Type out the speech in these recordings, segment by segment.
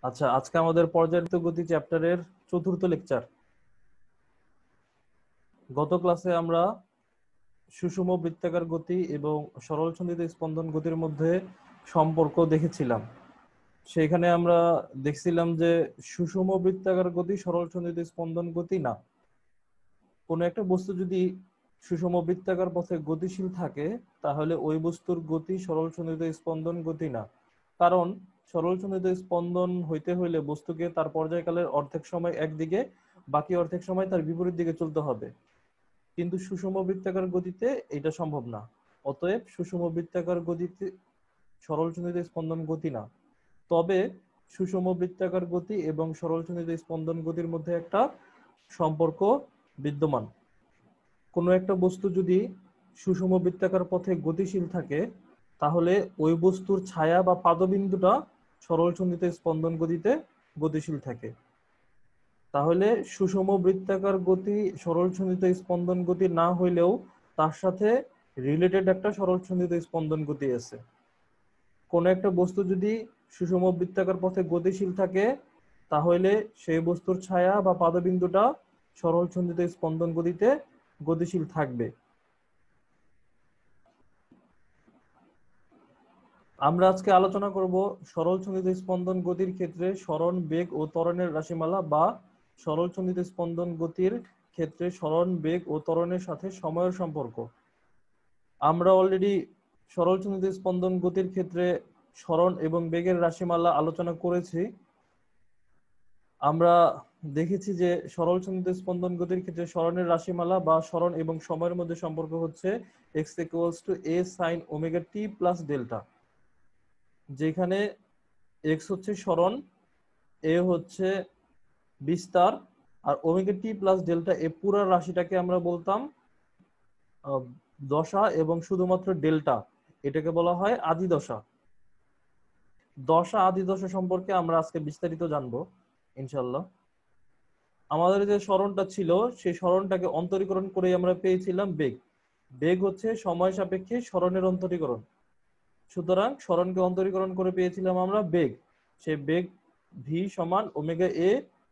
আচ্ছা, আজকে আমাদের পর্যায়িত গতি চ্যাপ্টারের চতুর্থ লেকচার। গত ক্লাসে আমরা সুষম বৃত্তাকার গতি এবং সরল সন্ধিত স্পন্দন গতির মধ্যে সম্পর্ক দেখেছিলাম। সেখানে আমরা দেখছিলাম যে সুষম বৃত্তাকার গতি সরল সন্ধিত স্পন্দন গতি না। কোনো একটা বস্তু যদি সুষম বৃত্তাকার পথে গতিশীল থাকে তাহলে ওই বস্তুর গতি সরল সন্ধিত স্পন্দন গতি না। কারণ সরল সন্ধিত স্পন্দন হইতে হইলে বস্তুকে তার পর্যায়কালের অর্ধেক সময় একদিকে, বাকি অর্ধেক সময় তার বিপরীত দিকে চলতে হবে। কিন্তু সুষম বৃত্তাকার গতিতে এটা সম্ভব না। অতএব সুষম বৃত্তাকার গতিতে সরল সন্ধিত স্পন্দন গতি না। তবে সুষম বৃত্তাকার গতি এবং সরল সন্ধিত স্পন্দন গতির মধ্যে একটা সম্পর্ক বিদ্যমান। কোনো একটা বস্তু যদি সুষম বৃত্তাকার পথে গতিশীল থাকে তাহলে ওই বস্তুর ছায়া বা পাদবিন্দুটা সরল সন্ধিত স্পন্দন গতিতে গতিশীল থাকে। তাহলে সুষম বৃত্তাকার গতি সরল সন্ধিত স্পন্দন গতি না হইলেও তার সাথে রিলেটেড একটা সরল সন্ধিত স্পন্দন গতি আছে। কোন একটা বস্তু যদি সুষম বৃত্তাকার পথে গতিশীল থাকে তাহলে সেই বস্তুর ছায়া বা পাদবিন্দুটা সরল সন্ধিত স্পন্দন গতিতে গতিশীল থাকবে। আমরা আজকে আলোচনা করব সরল সন্ধিত স্পন্দন গতির ক্ষেত্রে সরণ, বেগ ও ত্বরণের রাশিমালা বা সরল সন্ধিত স্পন্দন গতির ক্ষেত্রে সরণ, বেগ ও ত্বরণের সাথে সময়ের সম্পর্ক। আমরা অলরেডি সরল সন্ধিত স্পন্দন গতির ক্ষেত্রে সরণ এবং বেগের রাশিমালা আলোচনা করেছি। আমরা দেখেছি যে সরল সন্ধিত স্পন্দন গতির ক্ষেত্রে সরণের রাশিমালা বা সরণ এবং সময়ের মধ্যে সম্পর্ক হচ্ছে x = a sin omega t plus delta, যেখানে x হচ্ছে সরণ, a হচ্ছে বিস্তার, আর ওমেগা টি প্লাস ডেল্টা এ পুরো রাশিটাকে আমরা বলতাম দশা, এবং শুধুমাত্র ডেল্টা এটাকে বলা হয় আদি দশা। দশা আদি দশা সম্পর্কে আমরা আজকে বিস্তারিত জানবো ইনশাল্লাহ। আমাদের যে সরণটা ছিল সেই সরণটাকে অন্তরীকরণ করে আমরা পেয়েছিলাম বেগ। বেগ হচ্ছে সময় সাপেক্ষে সরণের অন্তরীকরণ। সুতরাং সরণকে অন্তরীকরণ করে পেয়েছিলাম আমরা বেগ। সেই বেগ ভি সমান ওমেগা এ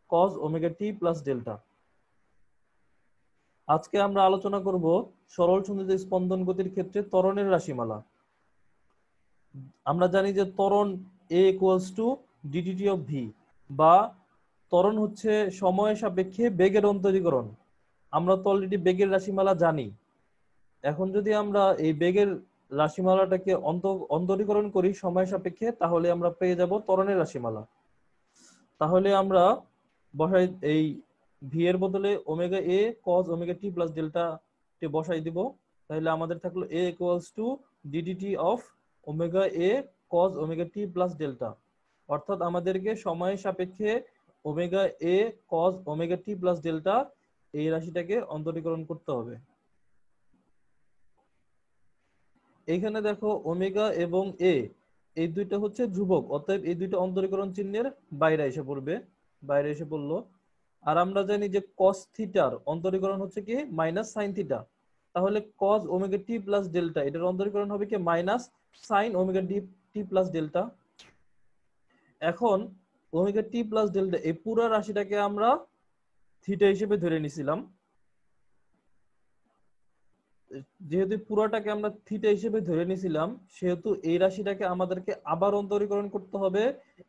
cause omega t plus delta. আজকে আমরা আলোচনা করব সরল সন্ধিত স্পন্দন গতির ক্ষেত্রে ত্বরণের রাশিমালা। আমরা জানি যে ত্বরণ a = ddt of v, বা ত্বরণ হচ্ছে সময় সাপেক্ষে বেগের অন্তরীকরণ। আমরা তো অলরেডি বেগের রাশিমালা জানি। এখন যদি আমরা এই বেগের রাশিমালাটাকে অন্তরীকরণ করি সময় সাপেক্ষে তাহলে আমরা পেয়ে যাব ত্বরণের রাশিমালা। তাহলে আমরা বসাই এই ভি এর বদলে ওমেগা এ cause omega t plus delta টি বসাই দিব। তাহলে আমাদের থাকলো a = ddt of omega A cause omega t plus delta. অর্থাৎ আমাদেরকে সময়ের সাপেক্ষে ওমেগা এ cause omega t plus delta এই রাশিটাকে অন্তরীকরণ করতে হবে। এইখানে দেখো ওমেগা এবং এ এই দুইটা হচ্ছে ধ্রুবক, অতএব এই দুইটা অন্তরীকরণ চিহ্নের বাইরে এসে পড়লো। আর আমরা জানি যে cos থিটার অন্তরীকরণ হচ্ছে কি মাইনাস সাইন থিটা। তাহলে cos omega t plus delta এটার অন্তরীকরণ হবে কি minus sine omega t plus delta. এখন ওমেগা টি প্লাস ডেল্টা এই পুরো রাশিটাকে আমরা থিটা হিসেবে ধরে নিছিলাম। যেহেতু পুরোটাকে আমরা থিটা হিসেবে ধরে নিছিলাম সেহেতু এই রাশিটাকে আমাদেরকে আবার অন্তরীকরণ করতে হবে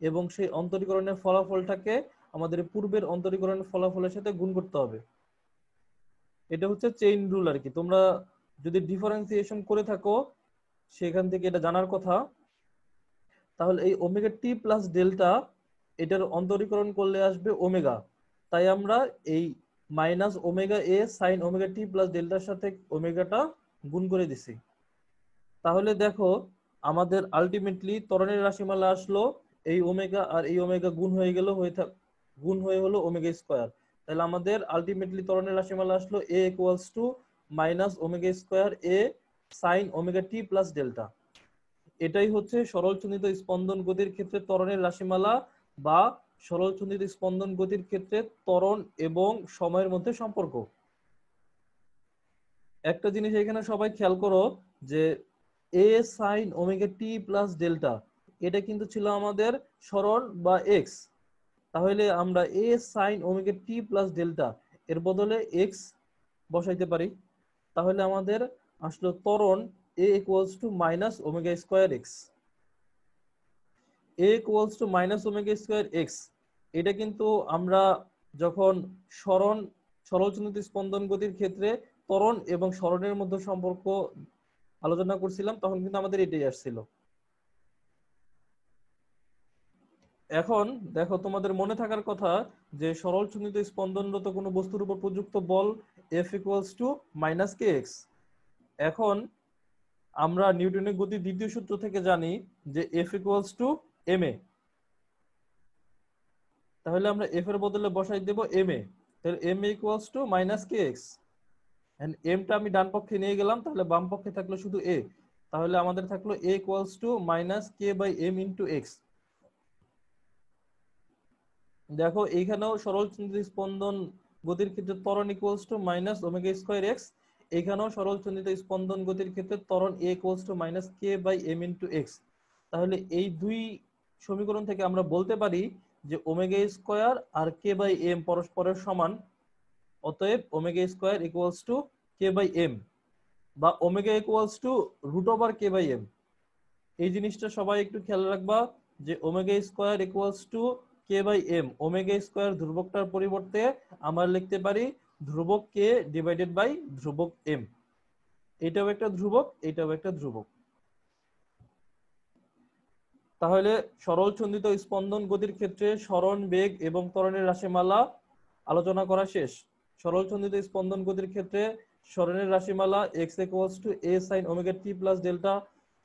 এবং সেই অন্তরীকরণের ফলাফলটাকে আমাদের পূর্বের অন্তরীকরণের ফলাফলের সাথে গুণ করতে হবে। এটা হচ্ছে চেইন রুল আর কি। তোমরা যদি ডিফারেন্সিয়েশন করে থাকো সেখান থেকে এটা জানার কথা। তাহলে এই ওমেগা টি প্লাস ডেল্টা এটার অন্তরীকরণ করলে আসবে ওমেগা, তাই আমরা এই মাইনাস ওমেগা এ সাইন ওমেগা টি প্লাস ডেল্টার সাথে ওমেগাটা গুণ করে দিছি। তাহলে দেখো আমাদের আলটিমেটলি ত্বরণের রাশিমালা আসলো এই ওমেগা আর এই ওমেগা গুণ হয়ে গেল, গুণ হয়ে হলো ওমেগা স্কয়ার। তাহলে আমাদের আলটিমেটলি ত্বরণের রাশিমালা আসলো a = minus omega square A sine omega t plus delta. এটাই হচ্ছে সরল সন্ধিত স্পন্দন গতির ক্ষেত্রে ত্বরণের রাশিমালা বা সরল সন্ধিত স্পন্দন গতির ক্ষেত্রে ত্বরণ এবং সময়ের মধ্যে সম্পর্ক। একটা জিনিস এখানে সবাই খেয়াল করো যে a sin omega t plus delta এটা কিন্তু ছিল আমাদের সরণ বা এক্স। তাহলে আমরা a sine omega t plus delta এর বদলে এক্স বসাইতে পারি। তাহলে আমাদের আসলো ত্বরণ a equals to minus omega square x. A equals to minus omega square x, এটা কিন্তু আমরা যখন সরলচন্দ্রিত স্পন্দন গতির ক্ষেত্রে ত্বরণ এবং সরণের মধ্যে সম্পর্ক আলোচনা করছিলাম, তখন কিন্তু আমাদের এটাই আসছিল। এখন দেখো, তোমাদের মনে থাকার কথা যে সরলচন্দ্রিত স্পন্দনরত কোনো বস্তুর উপর প্রযুক্ত বল F equals to minus K X. এখন আমরা নিউটনের গতির দ্বিতীয় সূত্র থেকে জানি যে F equals two M A. তাহলে আমরা F এর বদলে বসাই দেব এম এ। তাহলে M A equals to minus K x. এমটা আমি ডান পক্ষে নিয়ে গেলাম, তাহলে বাম পক্ষে থাকলো শুধু এ। তাহলে আমাদের থাকলো a equals to minus k by m into x. দেখো এইখানেও সরলচন্দ্রিত স্পন্দন গতির ক্ষেত্রে ত্বরণ equals to minus omega square x. এখানেও সরলচন্দ্রিত স্পন্দন গতির ক্ষেত্রে ত্বরণ a equals to minus k by m into x. তাহলে এই দুই সমীকরণ থেকে আমরা বলতে পারি যে ওমেগা স্কয়ার আর কে বাই এম পরস্পরের সমান। অতএব omega square equals to k by m, বা omega equals to root over k by m. এই জিনিসটা সবাই একটু খেয়াল রাখবা যে omega square equals to k by m. Omega square ধ্রুবকটার পরিবর্তে আমরা লিখতে পারি ধ্রুবক কে ডিভাইডেড বাই ধ্রুবক এম। এটাও একটা ধ্রুবক, এটাও একটা ধ্রুবক। তাহলে সরলচন্দ্রিত স্পন্দন গতির ক্ষেত্রে সরণ, বেগ এবং ত্বরণের রাশিমালা আলোচনা করা শেষ। সরলচন্দ্রিত স্পন্দন গতির ক্ষেত্রে সরণের রাশিমালা x equals to a sin omega t plus delta.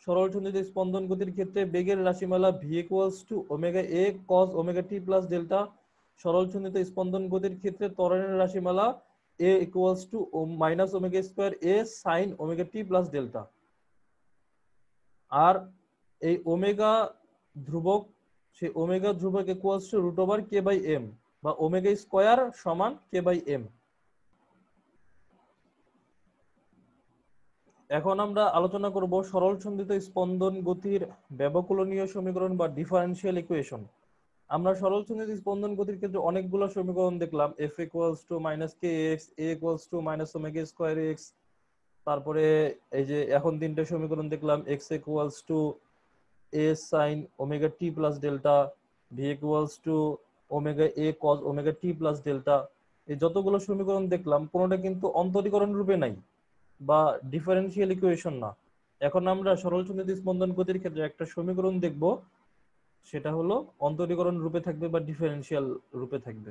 সরলচন্দ্রিত স্পন্দন গতির ক্ষেত্রে বেগের রাশিমালা v equals to omega a cos omega t plus delta. সরলচন্দ্রিত স্পন্দন গতির ক্ষেত্রে ত্বরণের রাশিমালা a equals to minus omega square a sin omega t plus delta. আর এই ওমেগা ধ্রুবক, সেই ওমেগা ধ্রুবক equals to root over k by m, বা ওমেগা স্কয়ার সমান কে বাই এম। এখন আমরা আলোচনা করব সরলচন্দ্রিত স্পন্দন গতির ব্যবকলনীয় সমীকরণ বা ডিফারেনশিয়াল ইকুয়েশন। আমরা সরলচন্দ্রিত স্পন্দন গতির ক্ষেত্রে অনেকগুলো সমীকরণ দেখলাম, f equals to minus K x, a equals to minus omega square x. তারপরে এই যে এখন তিনটে সমীকরণ দেখলাম, x equals to a sin omega t plus delta, v equals to omega a cos omega t plus delta. এই যতগুলো সমীকরণ দেখলাম কোনোটা কিন্তু অন্তরীকরণ রূপে নাই বা ডিফারেনশিয়াল ইকুয়েশন না। এখন আমরা সরলচন্দ্রিত স্পন্দন গতির ক্ষেত্রে একটা সমীকরণ দেখব, সেটা হলো অন্তরীকরণ রূপে থাকবে বা ডিফারেনশিয়াল রূপে থাকবে।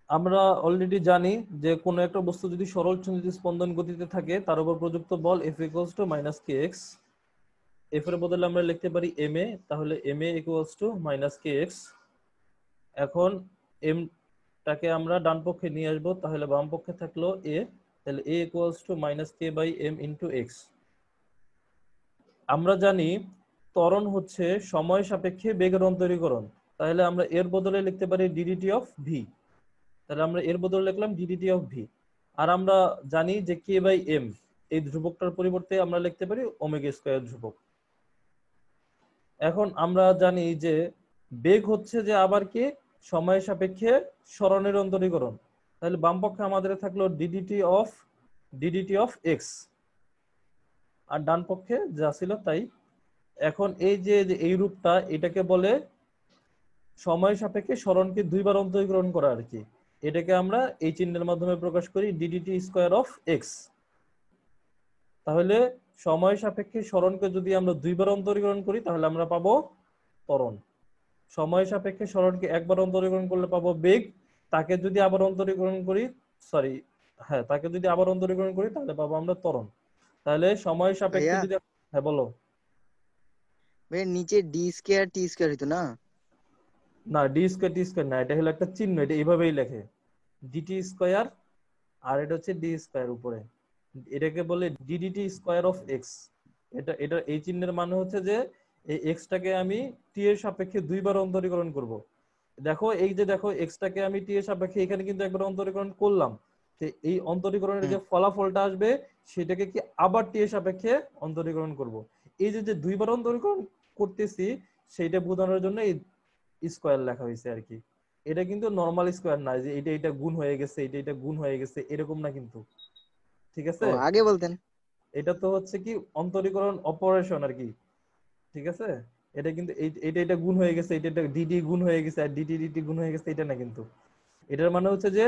আমরা অলরেডি জানি যে কোনো একটা বস্তু যদি সরলচন্দ্রিত স্পন্দন গতিতে থাকে তার উপর প্রযুক্ত বল F equals to minus K X. F এর বদলে আমরা লিখতে পারি এম এ, তাহলে M A equals to minus K X. এখন এম টাকে আমরা ডান পক্ষে নিয়ে আসবো, তাহলে বাম পক্ষে থাকলো এ, তাহলে a equals to minus k by m into x. আমরা জানি ত্বরণ হচ্ছে সময় সাপেক্ষে বেগের অন্তরীকরণ, তাহলে আমরা এর বদলে লিখতে পারি ডিডিটি অফ ভি। তাহলে আমরা এর বদলে লিখলাম ডিডিটি অফ ভি। আর আমরা জানি যে কে বাই এম এই ধ্রুবকটার পরিবর্তে আমরা লিখতে পারি ওমেগা স্কয়ার ধ্রুবক। এখন আমরা জানি যে বেগ হচ্ছে যে আবার কি সময় সাপেক্ষে সরণের অন্তরীকরণ, তাহলে বাম পক্ষে আমাদের থাকলো ডিডিটি অফ এক্স, আর ডান পক্ষে যা ছিল তাই। এখন এই যে এই রূপটা, এটাকে বলে সময় সাপেক্ষে সরণকে দুইবার অন্তরীকরণ করা আর কি। এটাকে আমরা এই চিহ্নের মাধ্যমে প্রকাশ করি ডিডিটি স্কয়ার অফ এক্স। তাহলে সময় সাপেক্ষে সরণকে যদি আমরা দুইবার অন্তরীকরণ করি তাহলে আমরা পাবো ত্বরণ। সময় সাপেক্ষে সরণকে একবার অন্তরীকরণ করলে পাবো বেগ, তাকে যদি আবার অন্তরীকরণ করি তাকে যদি আবার অন্তরীকরণ করি তাহলে পাবো আমরা ত্বরণ। তাহলে সময় সাপেক্ষে যদি, হ্যাঁ বলো। ভাই নিচে ডি স্কয়ার টি স্কয়ার হইতো না? না, ডি স্কয়ার টি স্কয়ার না, এটা হলো একটা চিহ্ন, এটা এইভাবেই লেখে ডিটি স্কয়ার, আর এটা হচ্ছে ডি স্কয়ার উপরে, এটাকে বলে ডিডিটি স্কয়ার অফ এক্স। এটা এই চিহ্নের মানে হচ্ছে যে এই এক্সটাকে আমি টি এর সাপেক্ষে দুইবার অন্তরীকরণ করব। দেখো এই যে দেখো এক্সটাকে আমি টি এর সাপেক্ষে এখানে কিন্তু একবার অন্তরীকরণ করলাম, তো এই অন্তরীকরণের যে ফলাফলটা আসবে সেটাকে কি আবার টি এর সাপেক্ষে অন্তরীকরণ করব। এই যে দুইবার অন্তরীকরণ করতেছি সেইটা বোঝানোর জন্য এই স্কোয়ার লেখা হয়েছে আর কি। এটা কিন্তু নর্মাল স্কোয়ার না যে এটা এটা গুণ হয়ে গেছে, এটা এটা গুণ হয়ে গেছে, এরকম না কিন্তু। ঠিক ও, আছে, আগে বলতেন। এটা তো হচ্ছে কি অন্তরীকরণ অপারেশন আর কি। ঠিক আছে, এটা কিন্তু এটা এটা গুণ হয়ে গেছে, এটা এটা ডিডি গুণ হয়ে গেছে আর ডিটি ডিটি গুণ হয়ে গেছে, এটা না কিন্তু। এটার মানে হচ্ছে যে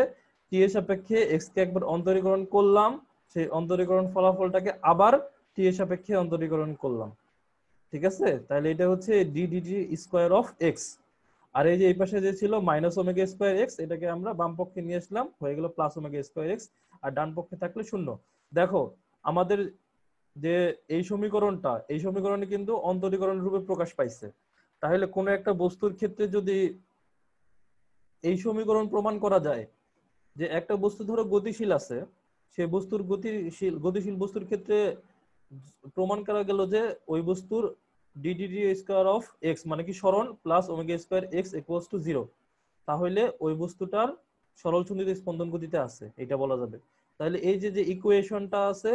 টি এর সাপেক্ষে এক্স কে একবার অন্তরীকরণ করলাম, সেই অন্তরীকরণ ফলাফলটাকে আবার টি এর সাপেক্ষে অন্তরীকরণ করলাম। ঠিক আছে, তাহলে এটা হচ্ছে d d t square of x. আর এই যে এই পাশে যে ছিল মাইনাস ওমেগা স্কোয়ার এক্স, এটাকে আমরা বাম পক্ষে নিয়ে আসলাম, হয়ে গেল প্লাস ওমেগা স্কোয়ার এক্স। আর ডান পক্ষে থাকলে শূন্য। দেখো আমাদের যে এই সমীকরণটা, এই সমীকরণে কিন্তু অন্তরীকরণ রূপে প্রকাশ পাইছে। তাহলে কোনো একটা বস্তুর ক্ষেত্রে যদি এই সমীকরণ প্রমাণ করা যায় যে একটা বস্তু ধরো গতিশীল আছে, সে বস্তুর গতিশীল বস্তুর ক্ষেত্রে প্রমাণ করা গেল যে ওই বস্তুর ডিডিটি স্কয়ার অফ এক্স মানে কি সরণ plus omega square x equals two 0, তাহলে ওই বস্তুটার সরল সন্ধিত স্পন্দন গতিতে আছে, এটা বলা যাবে। তাহলে এই যে যে ইকুয়েশনটা আছে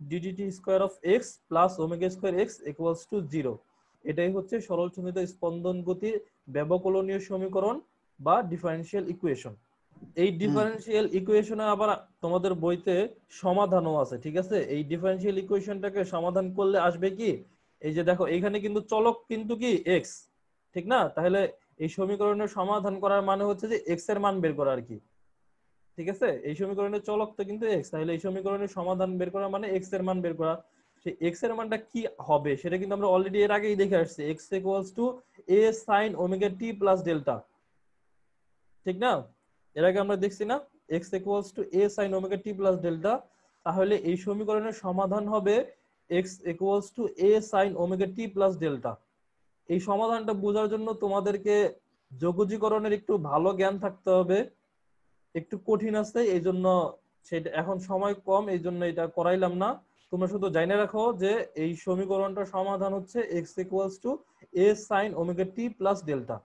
DDT square of x plus omega square x equals two 0, এটাই হচ্ছে সরল সন্ধিত স্পন্দন গতির ব্যবকলনীয় সমীকরণ বা ডিফারেনশিয়াল ইকুয়েশন। এই ডিফারেনশিয়াল ইকুয়েশনে আবার তোমাদের বইতে সমাধানও আছে। ঠিক আছে, এই ডিফারেনশিয়াল ইকুয়েশনটাকে সমাধান করলে আসবে কি, এই যে দেখো এখানে কিন্তু চলক কিন্তু কি এক্স, ঠিক না? তাহলে এই সমীকরণের সমাধান করার মানে হচ্ছে যে এক্স এর মান বের করা আর কি। ঠিক আছে, এই সমীকরণের চলক তো কিন্তু এক্স, তাহলে এই সমীকরণের সমাধান বের করা মানে এক্স এর মান বের করা। সেই এক্স এর মানটা কি হবে সেটা কিন্তু আমরা অলরেডি এর আগেই দেখে আসছি, এক্স ইকুয়ালস টু এ sine omega t plus delta, ঠিক না? এর আগে আমরা দেখছি না x equals to a sin omega t plus delta. তাহলে এই সমীকরণের সমাধান হবে x equals to a sin omega t plus delta. এই সমাধানটা বোঝার জন্য তোমাদেরকে যোগজীকরণের একটু ভালো জ্ঞান থাকতে হবে, একটু কঠিন আছে এই জন্য, সেটা এখন সময় কম এই জন্য এটা করাইলাম না। তোমরা শুধু জাইনে রাখো যে এই সমীকরণটার সমাধান হচ্ছে x equals to a sin omega t plus delta.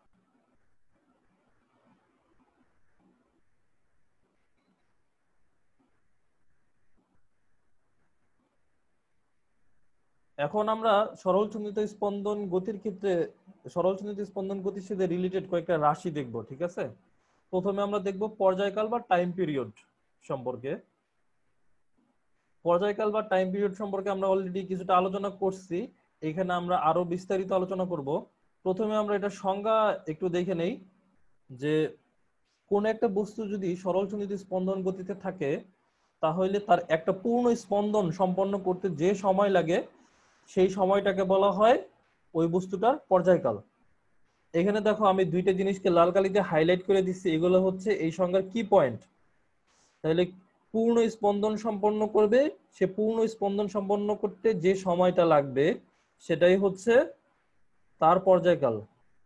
এখন আমরা সরল সন্ধিত স্পন্দন গতির ক্ষেত্রে সরল সন্ধিত স্পন্দন গতির সাথে রিলেটেড কয়েকটা রাশি দেখব। ঠিক আছে, প্রথমে আমরা দেখব পর্যায়কাল বা টাইম পিরিয়ড সম্পর্কে। পর্যায়কাল বা টাইম পিরিয়ড সম্পর্কে আমরা অলরেডি কিছুটা আলোচনা করছি, এখানে আমরা আরো বিস্তারিত আলোচনা করব। প্রথমে আমরা এটা সংজ্ঞা একটু দেখে নেই যে কোন একটা বস্তু যদি সরল সন্ধিত স্পন্দন গতিতে থাকে তাহলে তার একটা পূর্ণ স্পন্দন সম্পন্ন করতে যে সময় লাগে সেই সময়টাকে বলা হয় ওই বস্তুটার পর্যায়কাল। এখানে দেখো আমি দুইটা জিনিসকে লাল কালিতে হাইলাইট করে দিচ্ছি, এগুলো হচ্ছে এই সংজ্ঞার কি পয়েন্ট। তাহলে পূর্ণ স্পন্দন সম্পন্ন করবে, সে পূর্ণ স্পন্দন সম্পন্ন করতে যে সময়টা লাগবে সেটাই হচ্ছে তার পর্যায়কাল।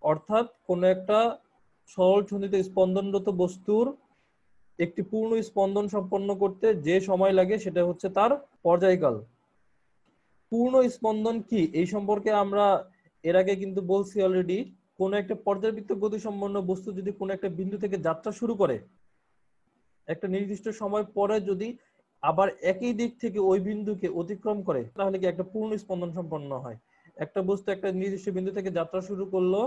অর্থাৎ কোন একটা সরল সন্ধিত স্পন্দনরত বস্তুর একটি পূর্ণ স্পন্দন সম্পন্ন করতে যে সময় লাগে সেটা হচ্ছে তার পর্যায়কাল। পূর্ণ স্পন্দন কি এই সম্পর্কে আমরা এর আগে কিন্তু বলছি অলরেডি। কোন একটা পর্যাবৃত্ত গতি সম্পন্ন বস্তু যদি কোন একটা বিন্দু থেকে যাত্রা শুরু করে, একটা নির্দিষ্ট সময় পরে যদি আবার একই দিক থেকে ওই বিন্দুকে অতিক্রম করে, তাহলে কি একটা পূর্ণ স্পন্দন সম্পন্ন হয়। একটা বস্তু একটা নির্দিষ্ট বিন্দু থেকে যাত্রা শুরু করলো,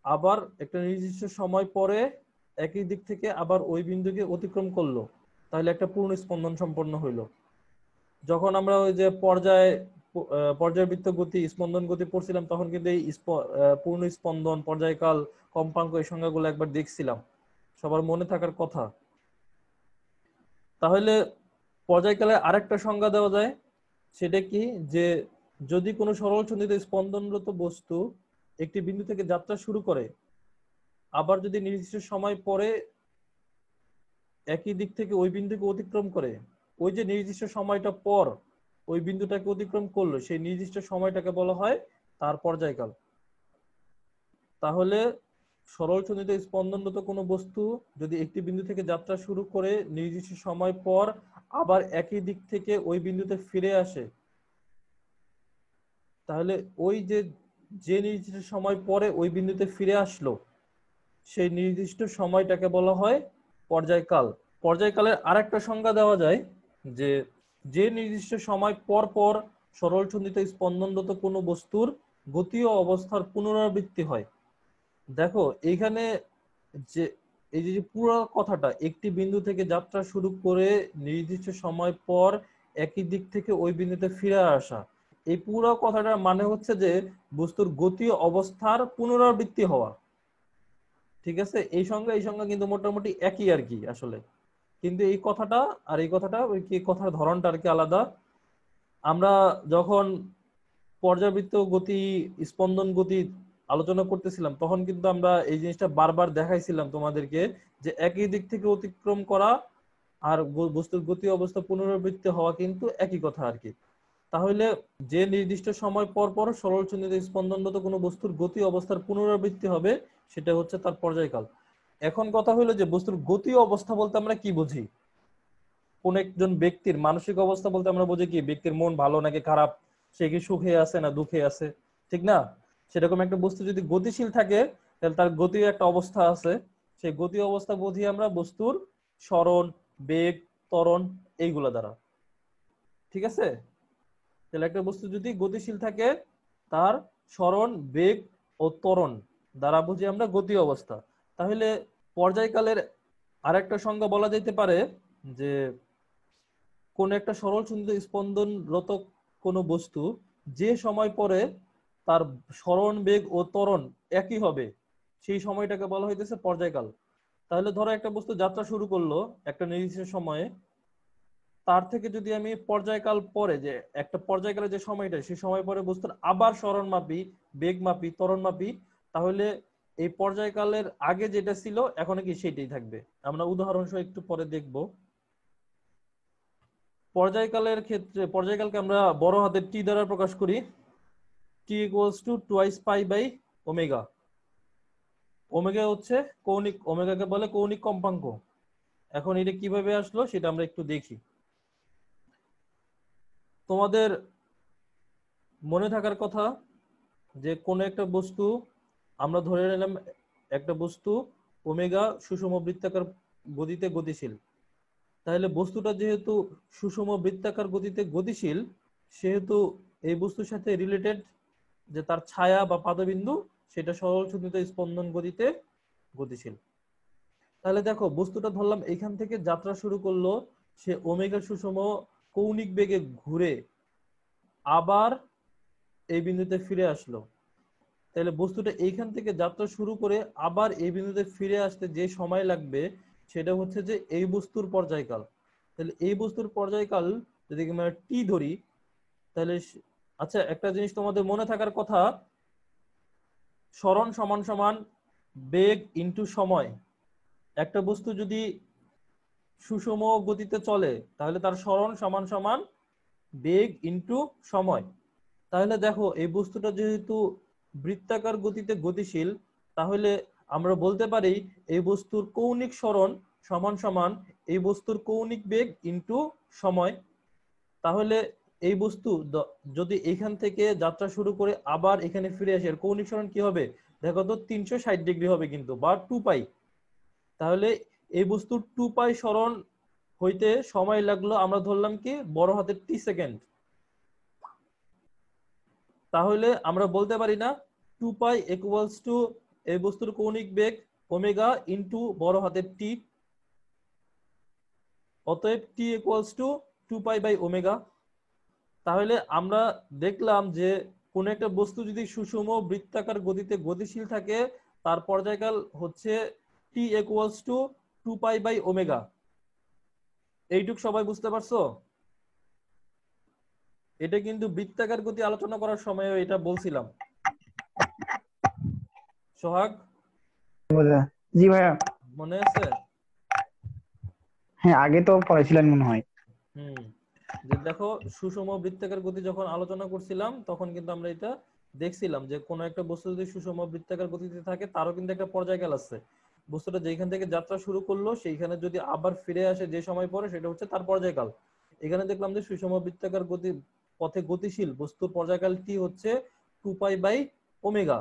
আবার একটা নির্দিষ্ট সময় পরে একই দিক থেকে আবার ওই বিন্দুকে অতিক্রম করলো, তাহলে একটা পূর্ণ স্পন্দন সম্পন্ন হইলো। যখন আমরা ওই যে পর্যায়বৃত্ত গতি স্পন্দন গতি পড়ছিলাম তখন কিন্তু এই পূর্ণ স্পন্দন পর্যায়কাল কম্পাঙ্ক এই সংজ্ঞাগুলো একবার দেখছিলাম, সবার মনে থাকার কথা। তাহলে পর্যায়কালে আরেকটা সংজ্ঞা দেওয়া যায়, সেটা কি যে যদি কোনো সরল সন্ধিত স্পন্দনরত বস্তু একটি বিন্দু থেকে যাত্রা শুরু করে, আবার যদি নির্দিষ্ট সময় পরে একই দিক থেকে ওই বিন্দুকে অতিক্রম করে, ওই যে নির্দিষ্ট সময়টা পর ওই বিন্দুটাকে অতিক্রম করলো সেই নির্দিষ্ট সময়টাকে বলা হয় তার পর্যায়কাল। তাহলে সরল সন্ধিত স্পন্দনরত কোনো বস্তু যদি একটি বিন্দু থেকে যাত্রা শুরু করে নির্দিষ্ট সময় পর আবার একই দিক থেকে ওই বিন্দুতে ফিরে আসে, তাহলে ওই যে যে নির্দিষ্ট সময় পরে ওই বিন্দুতে ফিরে আসলো সেই নির্দিষ্ট সময়টাকে বলা হয় পর্যায়কাল। পর্যায়কালের আরেকটা সংজ্ঞা দেওয়া যায় যে যে নির্দিষ্ট সময় পর পর সরল ছন্দিত স্পন্দনরত কোনো বস্তুর গতীয় অবস্থার পুনরাবৃত্তি হয়। দেখো এইখানে যে এই যে পুরো কথাটা, একটি বিন্দু থেকে যাত্রা শুরু করে নির্দিষ্ট সময় পর একই দিক থেকে ওই বিন্দুতে ফিরে আসা, এই পুরো কথাটার মানে হচ্ছে যে বস্তুর গতীয় অবস্থার পুনরাবৃত্তি হওয়া। ঠিক আছে, এই সংজ্ঞা কিন্তু মোটামুটি একই আর কি আসলে, কিন্তু এই কথাটা আর এই কথাটা ওই কি কথার ধরনটা আর কি আলাদা। আমরা যখন পর্যাবৃত্ত গতি, স্পন্দন গতি আলোচনা করতেছিলাম তখন কিন্তু আমরা এই জিনিসটা বারবার দেখাইছিলাম তোমাদেরকে, যে একই দিক থেকে অতিক্রম করা আর বস্তুর গতি অবস্থা পুনরাবৃত্তি হওয়া কিন্তু একই কথা আর কি। তাহলে যে নির্দিষ্ট সময় পর পর সরল ছন্দিত স্পন্দনরত কোনো বস্তুর গতি অবস্থার পুনরাবৃত্তি হবে সেটা হচ্ছে তার পর্যায়কাল। এখন কথা হলো যে বস্তুর গতি অবস্থা বলতে আমরা কি বুঝি? কোন একজন ব্যক্তির মানসিক অবস্থা বলতে আমরা বুঝি কি, ব্যক্তির মন ভালো নাকি খারাপ, সে কি সুখে আছে না দুঃখে আছে, ঠিক না? সেরকম একটা বস্তু যদি গতিশীল থাকে তাহলে তার গতির একটা অবস্থা আছে, সেই গতি অবস্থা বুঝি আমরা বস্তুর সরণ, বেগ, ত্বরণ এইগুলা দ্বারা। ঠিক আছে, তাহলে একটা বস্তু যদি গতিশীল থাকে তার সরণ, বেগ ও ত্বরণ দ্বারা বুঝি আমরা গতি অবস্থা। তাহলে পর্যায়কালের আরেকটা সংজ্ঞা বলা যেতে পারে যে কোন একটা সরল ছন্দিত স্পন্দনরত কোনো বস্তু যে সময় পরে তার সরণ, বেগ ও ত্বরণ একই হবে সেই সময়টাকে বলা হইতেছে পর্যায়কাল। তাহলে ধরো একটা বস্তু যাত্রা শুরু করলো একটা নির্দিষ্ট সময়ে, তার থেকে যদি আমি পর্যায়কাল পরে যে একটা পর্যায়কালের যে সময়টা সেই সময় পরে বস্তুর আবার সরণ মাপি, বেগ মাপি, ত্বরণ মাপি, তাহলে এই পর্যায়কালের আগে যেটা ছিল এখন কি সেটাই থাকবে। আমরা উদাহরণ সহ একটু পরে দেখব। পর্যায়কালের ক্ষেত্রে পর্যায়কালকে আমরা বড় হাতের টি দ্বারা প্রকাশ করি। T equals to twice pi by omega. Omega হচ্ছে কৌণিক, ওমেগাকে বলে কৌণিক কম্পাঙ্ক। এখন এটা কিভাবে আসলো সেটা আমরা একটু দেখি। তোমাদের মনে থাকার কথা যে কোনো একটা বস্তু আমরা ধরে নিলাম, একটা বস্তু ওমেগা সুষম বৃত্তাকার গতিতে গতিশীল। তাহলে বস্তুটা যেহেতু সুষম বৃত্তাকার গতিতে গতিশীল, সেহেতু এই বস্তুর সাথে রিলেটেড যে তার ছায়া বা পাদবিন্দু সেটা সরল ছন্দিত স্পন্দন গতিতে গতিশীল। তাহলে দেখো বস্তুটা ধরলাম এইখান থেকে যাত্রা শুরু করলো, সে ওমেগা সুষম কৌণিক বেগে ঘুরে আবার এই বিন্দুতে ফিরে আসলো। তাহলে বস্তুটা এইখান থেকে যাত্রা শুরু করে আবার এই বিন্দুতে ফিরে আসতে যে সময় লাগবে সেটা হচ্ছে যে এই বস্তুর পর্যায়কাল। তাহলে এই বস্তুর পর্যায়কাল যদি আমরা টি ধরি তাহলে আচ্ছা একটা জিনিস তোমাদের মনে থাকার কথা, সরণ সমান সমান বেগ ইনটু সময়। একটা বস্তু যদি সুষম গতিতে চলে তাহলে তার সরণ সমান সমান বেগ ইনটু সময়। তাহলে দেখো এই বস্তুটা যেহেতু বৃত্তাকার গতিতে গতিশীল, তাহলে আমরা বলতে পারি এই বস্তুর কৌণিক সরণ সমান সমান এই বস্তুর কৌণিক বেগ ইনটু সময়। তাহলে এই বস্তু যদি এখান থেকে যাত্রা শুরু করে আবার এখানে ফিরে আসে, এর কৌণিক সরণ কি হবে দেখো তো, 360 ডিগ্রি হবে কিন্তু, বা 2 পাই। তাহলে এই বস্তুর 2 পাই সরণ হইতে সময় লাগলো আমরা ধরলাম কি বড় হাতের টি সেকেন্ড। তাহলে আমরা বলতে পারি না 2 পাই ইকুয়ালস টু এই বস্তুর কৌণিক বেগ ওমেগা ইনটু বড় হাতের টি, অতএব T equals to 2 pi by omega. তাহলে আমরা দেখলাম যে কোন একটা বস্তু যদি সুষম বৃত্তাকার গতিতে গতিশীল থাকে তার পর্যায়কাল হচ্ছে T equals to 2 pi by omega. এইটুক সবাই বুঝতে পারছো? এটা কিন্তু বৃত্তাকার গতি আলোচনা করার সময় এটা বলছিলাম। সোহাগ জি ভাইয়া, মনে আছে? হ্যাঁ আগে তো পড়াইছিলেন মনে হয়। হুম, যে দেখো সুষম বৃত্তাকার গতি যখন আলোচনা করছিলাম তখন কিন্তু আমরা এটা দেখছিলাম যে কোন একটা বস্তু যদি সুষম বৃত্তাকার গতিতে থাকে তারও কিন্তু একটা পর্যায়কাল আছে। বস্তুটা যেখান থেকে যাত্রা শুরু করলো সেইখানে যদি আবার ফিরে আসে যে সময় পরে সেটা হচ্ছে তার পর্যায়কাল। এখানে দেখলাম যে সুষম বৃত্তাকার গতি পথে গতিশীল বস্তুর পর্যায়কাল টি হচ্ছে 2 পাই বাই ওমেগা।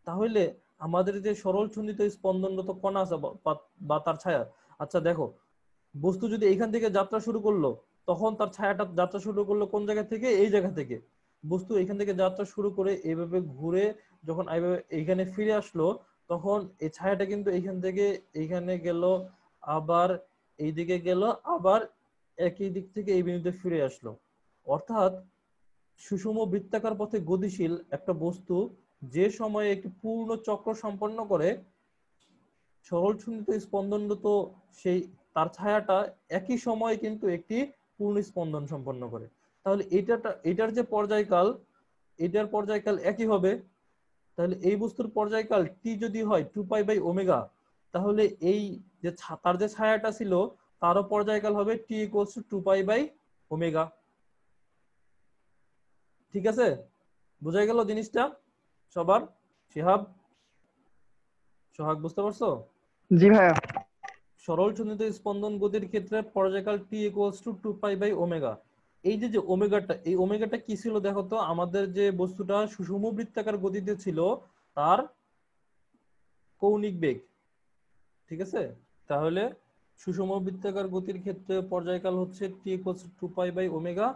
তাহলে আমাদের যে সরল ছন্দিত স্পন্দনরত কণা আছে বা তার ছায়া, আচ্ছা দেখো বস্তু যদি এখান থেকে যাত্রা শুরু করলো তখন তার ছায়াটা যাত্রা শুরু করলো কোন জায়গা থেকে? এই জায়গা থেকে। বস্তু এখান থেকে যাত্রা শুরু করে এইভাবে ঘুরে যখন এইখানে ফিরে আসলো, তখন এই ছায়াটা কিন্তু এইখান থেকে এইখানে গেল, আবার এইদিকে গেল, আবার একই দিক থেকে এই বিন্দুতে ফিরে আসলো। অর্থাৎ সুষম বৃত্তাকার পথে গতিশীল একটা বস্তু যে সময়ে একটি পূর্ণ চক্র সম্পন্ন করে, সরলচ্ছুন্নিত স্পন্দনরত সেই তার ছায়াটা একই সময়ে কিন্তু একটি পূর্ণ স্পন্দন সম্পন্ন করে। তাহলে এটার যে পর্যায়কাল, এটার পর্যায়কাল একই হবে। তাহলে এই বস্তুর পর্যায়কাল টি যদি হয় 2π/ω, তাহলে এই যে তার যে ছায়াটা ছিল তারও পর্যায়কাল হবে টি = 2π/ω। ঠিক আছে, বোঝা গেল জিনিসটা সবার? সোহাগ বুঝতে পারছো? জি ভাইয়া। সরলচ্ছুন্নিত স্পন্দন গতির ক্ষেত্রে পর্যায়কাল টি = 2π/ω। এই যে ওমেগাটা, এই ওমেগাটা কি ছিল দেখো তো? আমাদের যে বস্তুটা সুষম বৃত্তাকার গতিতে ছিল তার কৌণিক বেগ। ঠিক আছে, তাহলে সুষম বৃত্তাকার গতির ক্ষেত্রে পর্যায়কাল হচ্ছে টি = 2π/ω,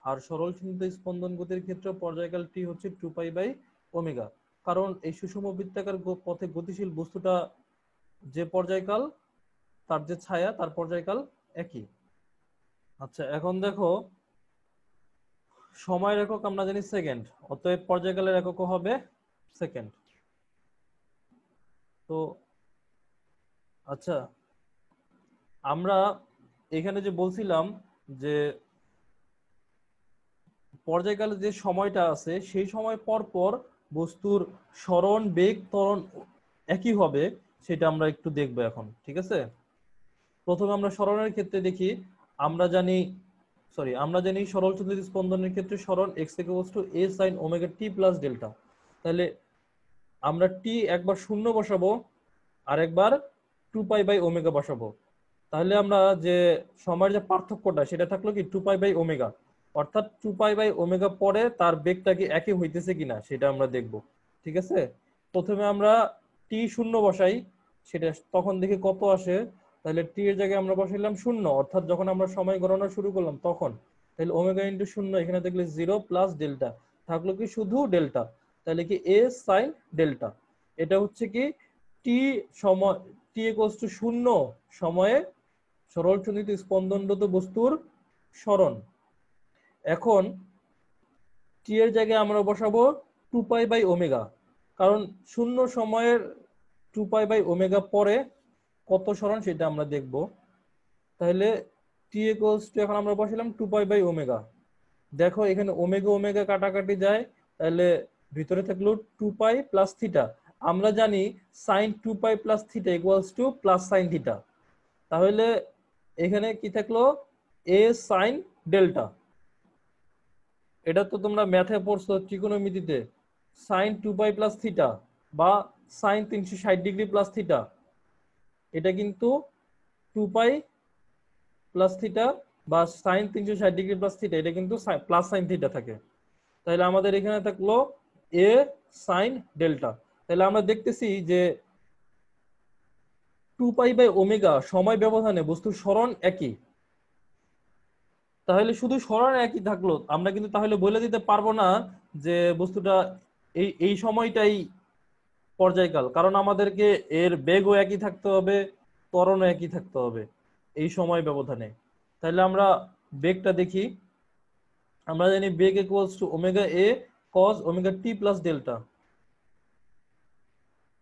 আর সরলচ্ছুন্নিত স্পন্দন গতির ক্ষেত্রে পর্যায়কাল টি হচ্ছে 2π/ω। কারণ এই সুষম বৃত্তাকার পথে গতিশীল বস্তুটা যে পর্যায়কাল, তার যে ছায়া, তার পর্যায়কাল একই। আচ্ছা, এখন দেখো সময়ের একক আমরা জানি সেকেন্ড, অতএব পর্যায়কালের এককও হবে সেকেন্ড। তো আচ্ছা, আমরা এখানে যে বলছিলাম যে পর্যায়কালে যে সময়টা আছে সেই সময় পর পর বস্তুর সরণ, বেগ, ত্বরণ একই হবে, সেটা আমরা একটু দেখবো এখন। ঠিক আছে, প্রথমে আমরা সরণের ক্ষেত্রে দেখি। আমরা জানি সরলচ্ছুন্নিত স্পন্দনের ক্ষেত্রে সরণ x = a sin ωt + delta. তাহলে আমরা টি একবার 0 বসাবো আর একবার 2π/ω বসাবো। তাহলে আমরা যে সময়ের যে পার্থক্যটা সেটা থাকলো কি 2π/ω, অর্থাৎ 2π/ω পরে তার বেগটা কি একই হইতেছে কিনা সেটা আমরা দেখব। ঠিক আছে, প্রথমে আমরা টি 0 বসাই, সেটা তখন দেখি কত আসে। তাহলে টি এর জায়গায় আমরা বসাইলাম 0, অর্থাৎ যখন আমরা সময় গণনা শুরু করলাম তখন। তাহলে ω × 0, এখানে দেখলে 0 + ডেল্টা থাকলো কি শুধু ডেল্টা। তাহলে কি a sin ডেল্টা। এটা হচ্ছে কি টি সময়, টি = 0 সময়ে সরলচ্ছুন্নিত স্পন্দনরত বস্তুর সরণ। এখন টি এর জায়গায় আমরা বসাবো 2π/ω, কারণ 0 সময়ের 2π/ω পরে কত সরণ সেটা আমরা দেখব। তাহলে টি এখন আমরা বসালাম 2π/ω। দেখো এখানে ওমেগা কাটাকাটি যায়, তাহলে ভিতরে থাকলো 2π + থিটা। আমরা জানি sin 2π + থিটা = sin থিটা। তাহলে এখানে কি থাকলো? a sin delta. এটা তো তোমরা ম্যাথে পড়ছো, ত্রিকোণমিতিতে। sin 2π + থিটা বা sin 360° + থিটা, এটা কিন্তু 2π + থিটা বা sin 360° + থিটা, এটা কিন্তু প্লাস sin থিটা থাকে। তাহলে আমাদের এখানে থাকলো a sin ডেল্টা। তাহলে আমরা দেখতেছি যে 2π/ω সময় ব্যবধানে বস্তুর সরণ একই। তাহলে শুধু সরণ একই থাকলো, আমরা কিন্তু তাহলে বলে দিতে পারবো না যে বস্তুটা এই সময়টাই পর্যায়কাল, কারণ আমাদেরকে এর বেগও একই থাকতে হবে, ত্বরণও একই থাকতে হবে এই সময় ব্যবধানে। তাহলে আমরা বেগটা দেখি। আমরা জানি বেগ = ω/a cos ωt + ডেল্টা।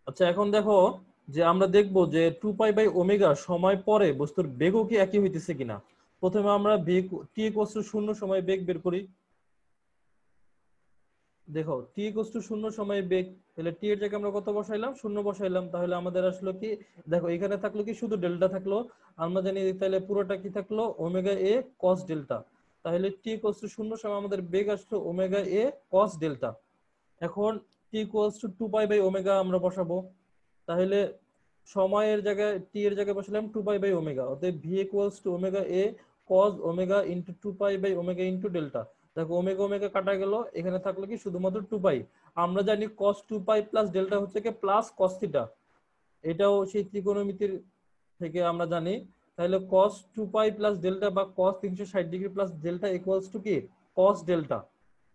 আচ্ছা, এখন দেখো যে আমরা দেখবো যে 2π/ω সময় পরে বস্তুর বেগও কি একই হইতেছে কিনা। প্রথমে আমরা বেগ টি = 0 সময় বেগ বের করি। দেখো টি = 0 সময় বেগ, তাহলে টি এর জায়গায় আমরা কত বসাইলাম? 0 বসাইলাম। তাহলে আমাদের আসলো কি, দেখো এখানে থাকলো কি শুধু ডেল্টা থাকলো। আমরা জানি তাহলে পুরোটা কি থাকলো? ω/a cos delta. তাহলে টি = 0 সময় আমাদের বেগ আসলো ω/a cos ডেল্টা। এখন টি = 2π/ω আমরা বসাবো। তাহলে সময়ের জায়গায় টি এর জায়গায় বসালাম 2π/ω, অতএব v = ω/a cos ω × 2π/ω ডেল্টা। দেখো ω কাটা গেল, এখানে থাকলো কি শুধুমাত্র 2π। আমরা জানি cos 2π + ডেল্টা হচ্ছে কি প্লাস cos থিটা। এটাও সেই ত্রিকোণমিতির থেকে আমরা জানি তাহলে cos 2 পাই প্লাস ডেল্টা বা cos 360 degree plus delta equals to কি cos ডেল্টা।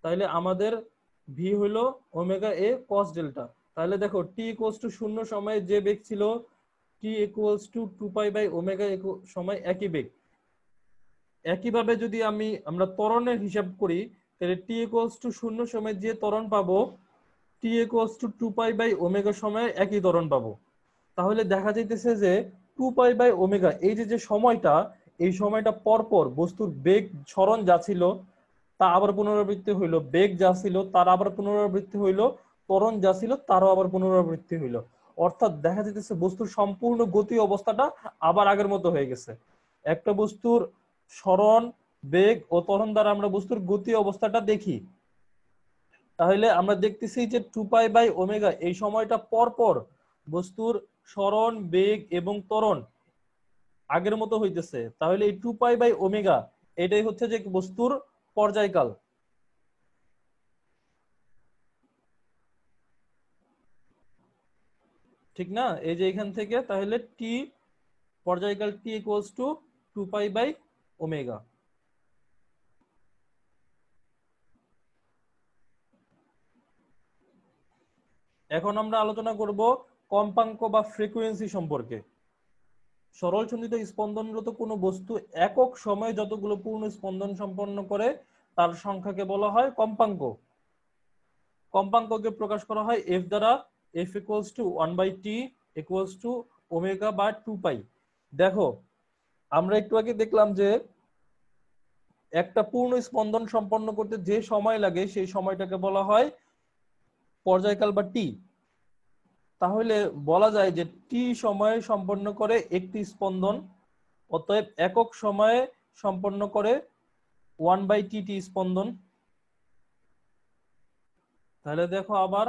তাহলে আমাদের ভি হলো ওমেগা এ cos ডেল্টা। তাহলে দেখো টি ইকুয়ালস টু 0 সময়ে যে বেগ ছিল T equals to 2 pi by omega সময় একই বেগ। একইভাবে যদি আমরা ত্বরণের হিসাব করি তাহলে টি ইকুয়ালস টু 0 সময় যে ত্বরণ পাবো T equals to 2 pi by omega সময়ে একই ত্বরণ পাবো। তাহলে দেখা যাইতেছে যে 2 পাই বাই ওমেগা এই যে সময়টা, এই সময়টা পর পর বস্তুর বেগ সরণ যা ছিল তা আবার পুনরাবৃত্তি হইলো, বেগ যা ছিল তার আবার পুনরাবৃত্তি হইলো, ত্বরণ যা ছিল তারও আবার পুনরাবৃত্তি হইলো। অর্থাৎ দেখা যাইতেছে বস্তুর সম্পূর্ণ গতি অবস্থাটা আবার আগের মতো হয়ে গেছে। একটা বস্তুর সরণ, বেগ ও ত্বরণ দ্বারা আমরা বস্তুর গতি অবস্থাটা দেখি। তাহলে আমরা দেখতেছি যে 2 পাই বাই ওমেগা এই সময়টা পর পর বস্তুর সরণ, বেগ এবং ত্বরণ আগের মতো হইতেছে। তাহলে এই 2 পাই বাই ওমেগা এটাই হচ্ছে যে বস্তুর পর্যায়কাল। ঠিক না? এই যে এখান থেকে তাহলে টি পর্যায়কাল T equals to 2 pi by omega. এখন আমরা আলোচনা করব কম্পাঙ্ক বা ফ্রিকোয়েন্সি সম্পর্কে। সরল সন্ধিত স্পন্দনরত কোনো বস্তু একক সময়ে যতগুলো পূর্ণ স্পন্দন সম্পন্ন করে তার সংখ্যাকে বলা হয় কম্পাঙ্ক। কম্পাঙ্ককে প্রকাশ করা হয় এফ দ্বারা, F equals two 1/t equals to omega বা 2 পাই। দেখো আমরা একটু আগে দেখলাম যে একটা পূর্ণ স্পন্দন সম্পন্ন করতে যে সময় লাগে সেই সময়টাকে বলা হয় পর্যায়কাল বা টি। তাহলে বলা যায় যে টি সময়ে সম্পন্ন করে একটি স্পন্দন, অতএব একক সময়ে সম্পন্ন করে 1/t স্পন্দন। তাহলে দেখো আবার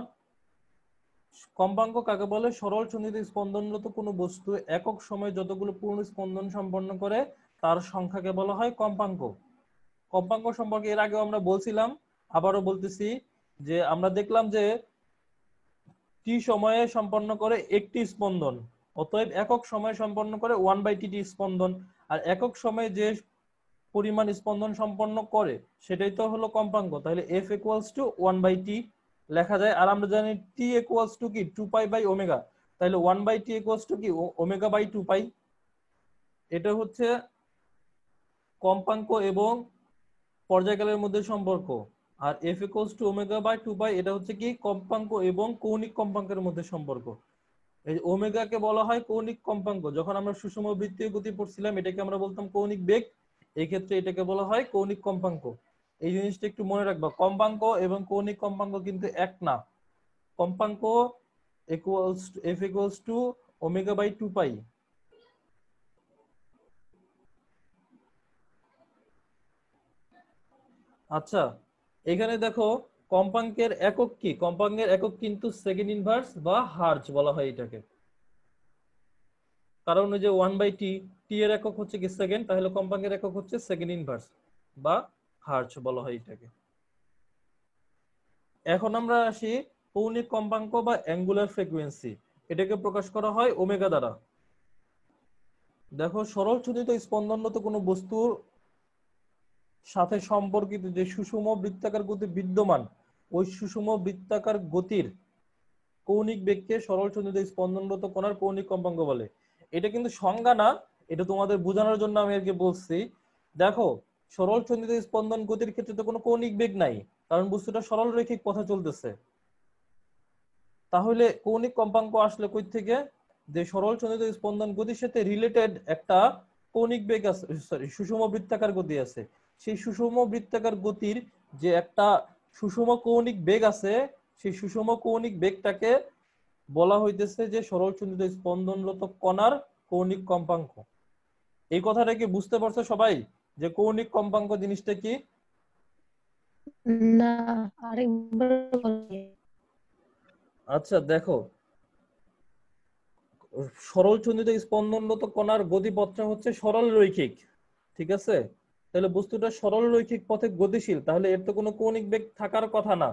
কম্পাঙ্ক কাকে বলে? সরল সন্ধিত স্পন্দনরত কোনো বস্তু একক সময়ে যতগুলো পূর্ণ স্পন্দন সম্পন্ন করে তার সংখ্যাকে বলা হয় কম্পাঙ্ক। কম্পাঙ্ক সম্পর্কে এর আগেও আমরা বলছিলাম, আবারও বলতেছি যে আমরা দেখলাম যে টি সময়ে সম্পন্ন করে একটি স্পন্দন, অতএব একক সময়ে সম্পন্ন করে 1/t স্পন্দন। আর একক সময়ে যে পরিমাণ স্পন্দন সম্পন্ন করে সেটাই তো হলো কম্পাঙ্ক। তাহলে এফ ইকুয়ালস টু 1/t লেখা যায়। আর আমরা জানি টি ইকুয়ালস টু কি 2 পাই বাই ওমেগা, তাহলে 1/t ইকুয়ালস টু কি ওমেগা বাই 2 পাই। এটা হচ্ছে কম্পাঙ্ক এবং পর্যায়কালের মধ্যে সম্পর্ক। আর f equals to omega by 2 pi এটা হচ্ছে কি কম্পাঙ্ক এবং কৌণিক কম্পাঙ্কের মধ্যে সম্পর্ক। এই ওমেগাকে বলা হয় কৌণিক কম্পাঙ্ক। যখন আমরা সুষম বৃত্তীয় গতি পড়ছিলাম এটাকে আমরা বলতাম কৌণিক বেগ, এই ক্ষেত্রে এটাকে বলা হয় কৌণিক কম্পাঙ্ক। এই জিনিসটা একটু মনে রাখবা, কম্পাঙ্ক এবং কৌণিক কম্পাঙ্ক কিন্তু এক না। কম্পাঙ্ক equals to F equals to omega by 2 pi. আচ্ছা এখানে দেখো কম্পাঙ্কের একক কি? কম্পাঙ্কের একক কিন্তু সেকেন্ড ইনভার্স বা হার্জ বলা হয় এটাকে। কারণ ওই যে 1/t, টি এর একক হচ্ছে কি সেকেন্ড, তাহলে কম্পাঙ্কের একক হচ্ছে সেকেন্ড ইনভার্স বা হার্জ বলা হয় এটাকে। এখন আমরা আসি কৌণিক কম্পাঙ্ক বা অ্যাঙ্গুলার ফ্রিকোয়েন্সি। এটাকে প্রকাশ করা হয় ওমেগা দ্বারা। দেখো সরল সন্ধিত স্পন্দনরত কোনো বস্তুর সাথে সম্পর্কিত যে সুষম বৃত্তাকার গতি বিদ্যমান, ওই সুষম বৃত্তাকার গতির কৌণিক বেগকে সরল সন্ধিত স্পন্দনরত কণার কৌণিক কম্পাঙ্ক বলে। এটা কিন্তু সংজ্ঞা না, এটা তোমাদের বোঝানোর জন্য আমি আজকে বলছি। দেখো সরল সন্ধিত স্পন্দন গতির ক্ষেত্রে তো কোনো কৌণিক বেগ নাই, কারণ বস্তুটা সরল রৈখিক পথে চলতেছে। তাহলে কৌণিক কম্পাঙ্ক আসলে কই থেকে? যে সরল সন্ধিত স্পন্দন গতির সাথে রিলেটেড একটা কৌণিক বেগ আছে, সরি সুষম বৃত্তাকার গতি আছে। সেই সুষম বৃত্তাকার গতির যে একটা সুষম কৌণিক বেগ আছে, সেই সুষম কৌণিক বেগটাকে বলা হইতেছে যে সরল সন্ধিত স্পন্দনরত কণার কৌণিক কম্পাঙ্ক। এই কথাটা কি বুঝতে পারছো সবাই যে কৌণিক কম্পাঙ্ক জিনিসটা কি? না, আরেকবার বলো। আচ্ছা দেখো সরল সন্ধিত স্পন্দনরত কণার গতিপথটা হচ্ছে সরল রৈখিক, ঠিক আছে? তাহলে বস্তুটা সরল রৈখিক পথে গতিশীল, তাহলে এর তো কোনো কৌণিক বেগ থাকার কথা না।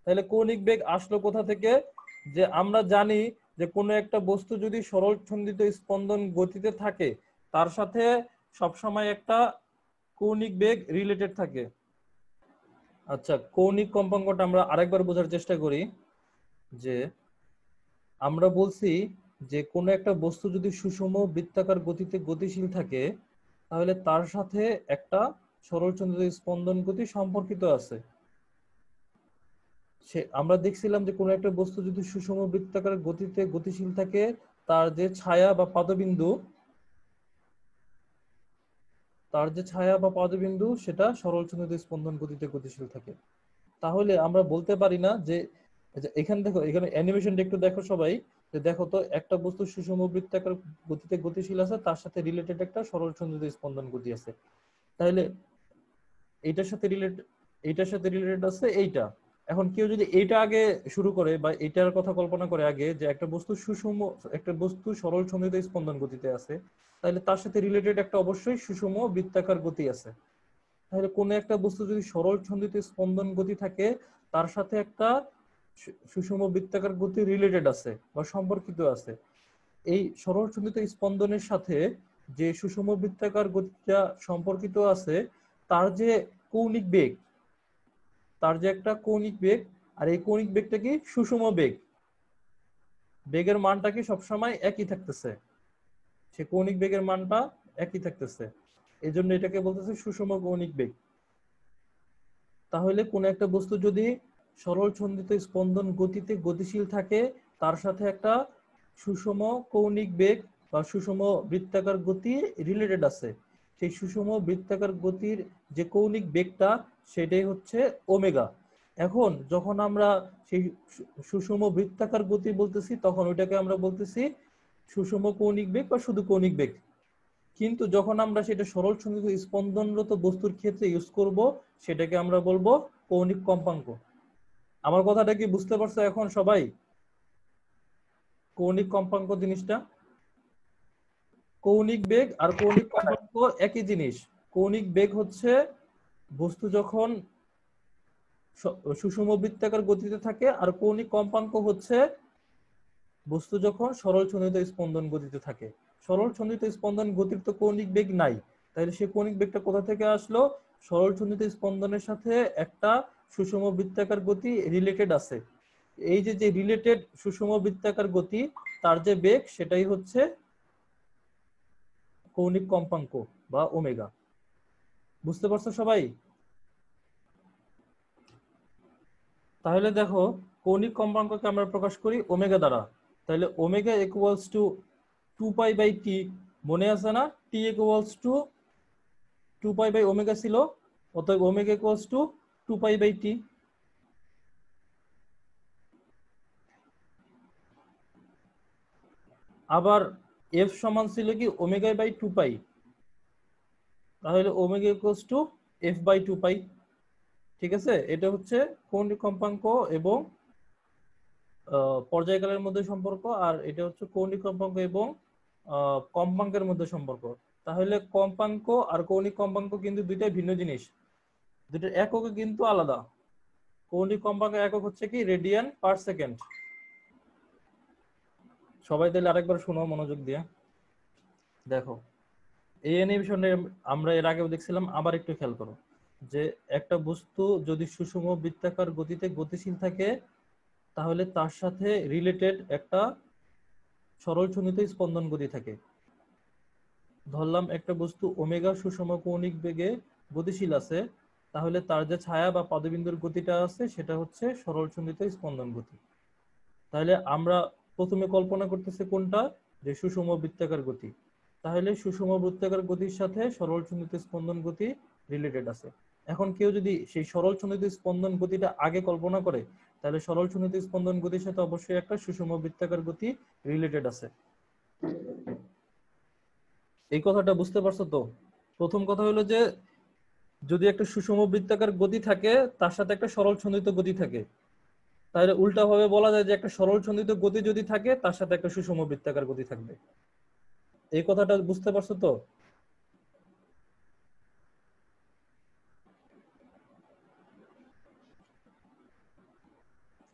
তাহলে কৌণিক বেগ আসলো কোথা থেকে? যে আমরা জানি যে কোনো একটা বস্তু যদি সরল সন্ধিত স্পন্দন গতিতে থাকে তার সাথে সবসময় একটা কৌণিক বেগ রিলেটেড থাকে। আচ্ছা, কৌণিক কম্পাঙ্কটা আমরা আরেকবার বোঝার চেষ্টা করি যে আমরা বলছি যে কোনো একটা বস্তু যদি সুষম বৃত্তাকার গতিতে গতিশীল থাকে তাহলে তার সাথে একটা সরলচন্দ্রিত স্পন্দন গতি সম্পর্কিত আছে। আমরা দেখছিলাম যে কোনো একটা বস্তু যদি সুষম বৃত্তাকার গতিতে গতিশীল থাকে তার যে ছায়া বা পাদবিন্দু সেটা সরলচন্দ্রিত স্পন্দন গতিতে গতিশীল থাকে। তাহলে আমরা বলতে পারি না যে এখানে দেখো, এখানে অ্যানিমেশনটা একটু দেখো সবাই, যে দেখো তো একটা বস্তু সুষম বৃত্তাকার গতিতে গতিশীল আছে, তার সাথে রিলেটেড একটা সরলচন্দ্রিত স্পন্দন গতি আছে। তাহলে এইটার সাথে রিলেটেড আছে এইটা। এখন কেউ যদি এইটা আগে শুরু করে বা এইটার কথা কল্পনা করে আগে যে একটা বস্তু সরলচন্দ্রিত স্পন্দন গতিতে আছে, তাহলে তার সাথে রিলেটেড একটা অবশ্যই সুষম বৃত্তাকার গতি আছে। তাহলে কোন একটা বস্তু যদি সরল ছন্দিত স্পন্দন গতি থাকে তার সাথে একটা সুষম বৃত্তাকার গতি রিলেটেড আছে বা সম্পর্কিত আছে। এই সরল ছন্দিত স্পন্দনের সাথে যে সুষম বৃত্তাকার গতিটা সম্পর্কিত আছে তার যে কৌণিক বেগ, একটা কৌণিক বেগ, আর এই কৌণিক বেগটা কি সুষম বেগ, বেগের মানটা কি সবসময় একই থাকতেছে, সে কৌণিক বেগের মানটা একই থাকতেছে, এই জন্য এটাকে বলতেছে সুষম কৌণিক বেগ। তাহলে কোন একটা বস্তু যদি সরল ছন্দিত স্পন্দন গতিতে গতিশীল থাকে তার সাথে একটা সুষম কৌণিক বেগ বা সুষম বৃত্তাকার গতি রিলেটেড আছে, সেই সুষম বৃত্তাকার গতির যে কৌণিক বেগটা সেটাই হচ্ছে ওমেগা। এখন যখন আমরা সেই সুষম বৃত্তাকার গতি বলতেছি তখন ওইটাকে আমরা বলতেছি সুষম কৌণিক বেগ বা শুধু কৌণিক বেগ। কিন্তু যখন আমরা সেটা সরল ছন্দিত স্পন্দনরত বস্তুর ক্ষেত্রে ইউজ করব সেটাকে আমরা বলবো কৌণিক কম্পাঙ্ক। আমার কথাটা কি বুঝতে পারছো এখন সবাই? কৌণিক কম্পাঙ্ক জিনিসটা, কৌণিক বেগ আর কৌণিক কম্পাঙ্ক একই জিনিস। কৌণিক বেগ হচ্ছে বস্তু যখন সুষম বৃত্তাকার গতিতে থাকে, আর কৌণিক কম্পাঙ্ক হচ্ছে বস্তু যখন সরল ছন্দিত স্পন্দন গতিতে থাকে। সরল ছন্দিত স্পন্দন গতির তো কৌণিক বেগ নাই, তাহলে সেই কৌণিক বেগটা কোথা থেকে আসলো? সরল ছন্দিত স্পন্দনের সাথে একটা সুষম বৃত্তাকার গতি রিলেটেড আছে। এই যে রিলেটেড সুষম বৃত্তাকার গতি তার যে বেগ সেটাই হচ্ছে কৌণিক কম্পাঙ্ক বা ওমেগা। বুঝতে পারছো সবাই? তাহলে দেখো, কৌণিক কম্পাঙ্ককে আমরা প্রকাশ করি ওমেগা দ্বারা। তাহলে ওমেগা ইকুয়ালস টু 2π/t, মনে আছে না? t ইকুয়ালস টু 2π/ওমেগা ছিল, অতএব ওমেগা ইকুয়ালস টু 2π/t। আবার f সমান ছিল কি ওমেগা/2π, তাহলে ওমেগা ইকুয়ালস টু f/2π। ঠিক আছে, এটা হচ্ছে কৌণিক কম্পাঙ্ক এবং পর্যায়কালের মধ্যে সম্পর্ক, আর এটা হচ্ছে কৌণিক কম্পাঙ্ক এবং কম্পাঙ্কের মধ্যে সম্পর্ক। তাহলে কম্পাঙ্ক আর কৌণিক কম্পাঙ্ক কিন্তু দুইটা ভিন্ন জিনিস, দুইটার একক কিন্তু আলাদা। কৌণিক কম্পাঙ্কের একক হচ্ছে কি রেডিয়ান পার সেকেন্ড। সবাই তাহলে আরেকবার শোনো মনোযোগ দিয়ে। দেখো, এই অ্যানিমেশনে আমরা এর আগেও দেখছিলাম, আবার একটু খেয়াল করো যে একটা বস্তু যদি সুষম বৃত্তাকার গতিতে গতিশীল থাকে তাহলে তার সাথে রিলেটেড একটা সরল ছন্দিত স্পন্দন গতি থাকে। ধরলাম একটা বস্তু ওমেগা সুষম কৌণিক বেগে গতিশীল আছে, তাহলে তার যে ছায়া বা পদবিন্দুর গতিটা আছে সেটা হচ্ছে সরল ছন্দিত স্পন্দন গতি। তাহলে আমরা প্রথমে কল্পনা করতেছি কোনটা, যে সুষম বৃত্তাকার গতি। তাহলে সুষম বৃত্তাকার গতির সাথে সরল ছন্দিত স্পন্দন গতি রিলেটেড আছে। এখন কেউ যদি সেই সরল ছন্দিত স্পন্দন গতিটা আগে কল্পনা করে তাহলে সরল ছন্দিত স্পন্দন গতির সাথে অবশ্যই একটা সুষম বৃত্তাকার গতি রিলেটেড আছে। এই কথাটা বুঝতে পারছো তো? প্রথম কথা হলো যে যদি একটা সুষম বৃত্তাকার গতি থাকে তার সাথে একটা সরল ছন্দিত গতি থাকে, তাহলে উল্টা ভাবে বলা যায় যে একটা সরল ছন্দিত গতি যদি থাকে তার সাথে একটা সুষম বৃত্তাকার গতি থাকবে। এই কথাটা বুঝতে পারছো তো?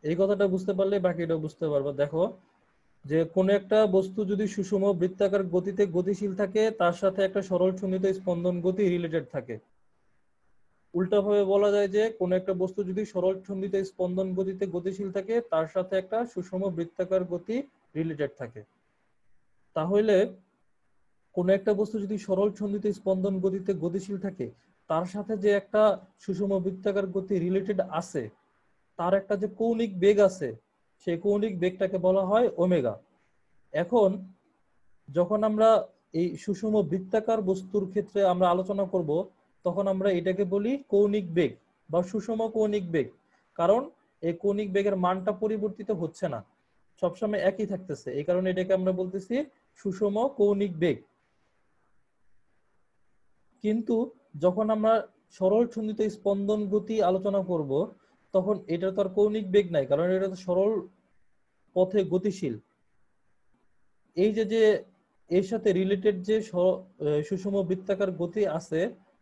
এই কথাটা বুঝতে পারলে বাকিটাও বুঝতে পারবো। দেখো, যে কোন একটা বস্তু যদি সুষম বৃত্তাকার গতিতে গতিশীল থাকে তার সাথে একটা সরল সন্নিহিত স্পন্দন গতি রিলেটেড থাকে। উল্টাভাবে বলা যায় যে কোন একটা বস্তু যদি সরল সন্নিহিত স্পন্দন গতিতে গতিশীল থাকে তার সাথে একটা সুষম বৃত্তাকার গতি রিলেটেড থাকে। তাহলে কোন একটা বস্তু যদি সরল সন্নিহিত স্পন্দন গতিতে গতিশীল থাকে তার সাথে যে একটা সুষম বৃত্তাকার গতি রিলেটেড আছে, তার একটা যে কৌণিক বেগ আছে, সেই কৌণিক বেগটাকে বলা হয় ওমেগা। এখন যখন আমরা এই সুষম বৃত্তাকার বস্তুর ক্ষেত্রে আমরা আলোচনা করব তখন আমরা এটাকে বলি কৌণিক বেগ বা সুষম কৌণিক বেগ। কারণ এই কৌণিক বেগের মানটা পরিবর্তিত হচ্ছে না, সবসময় একই থাকতেছে, এই কারণে এটাকে আমরা বলতেছি সুষম কৌণিক বেগ। কিন্তু যখন আমরা সরল সন্নিহিত স্পন্দন গতি আলোচনা করব তখন এটা তো আর কৌণিক বেগ নাই, কারণ এটা তো সরল পথে গতিশীল। এই যে যে এর সাথে রিলেটেড যে সুষম বৃত্তাকার গতি আছে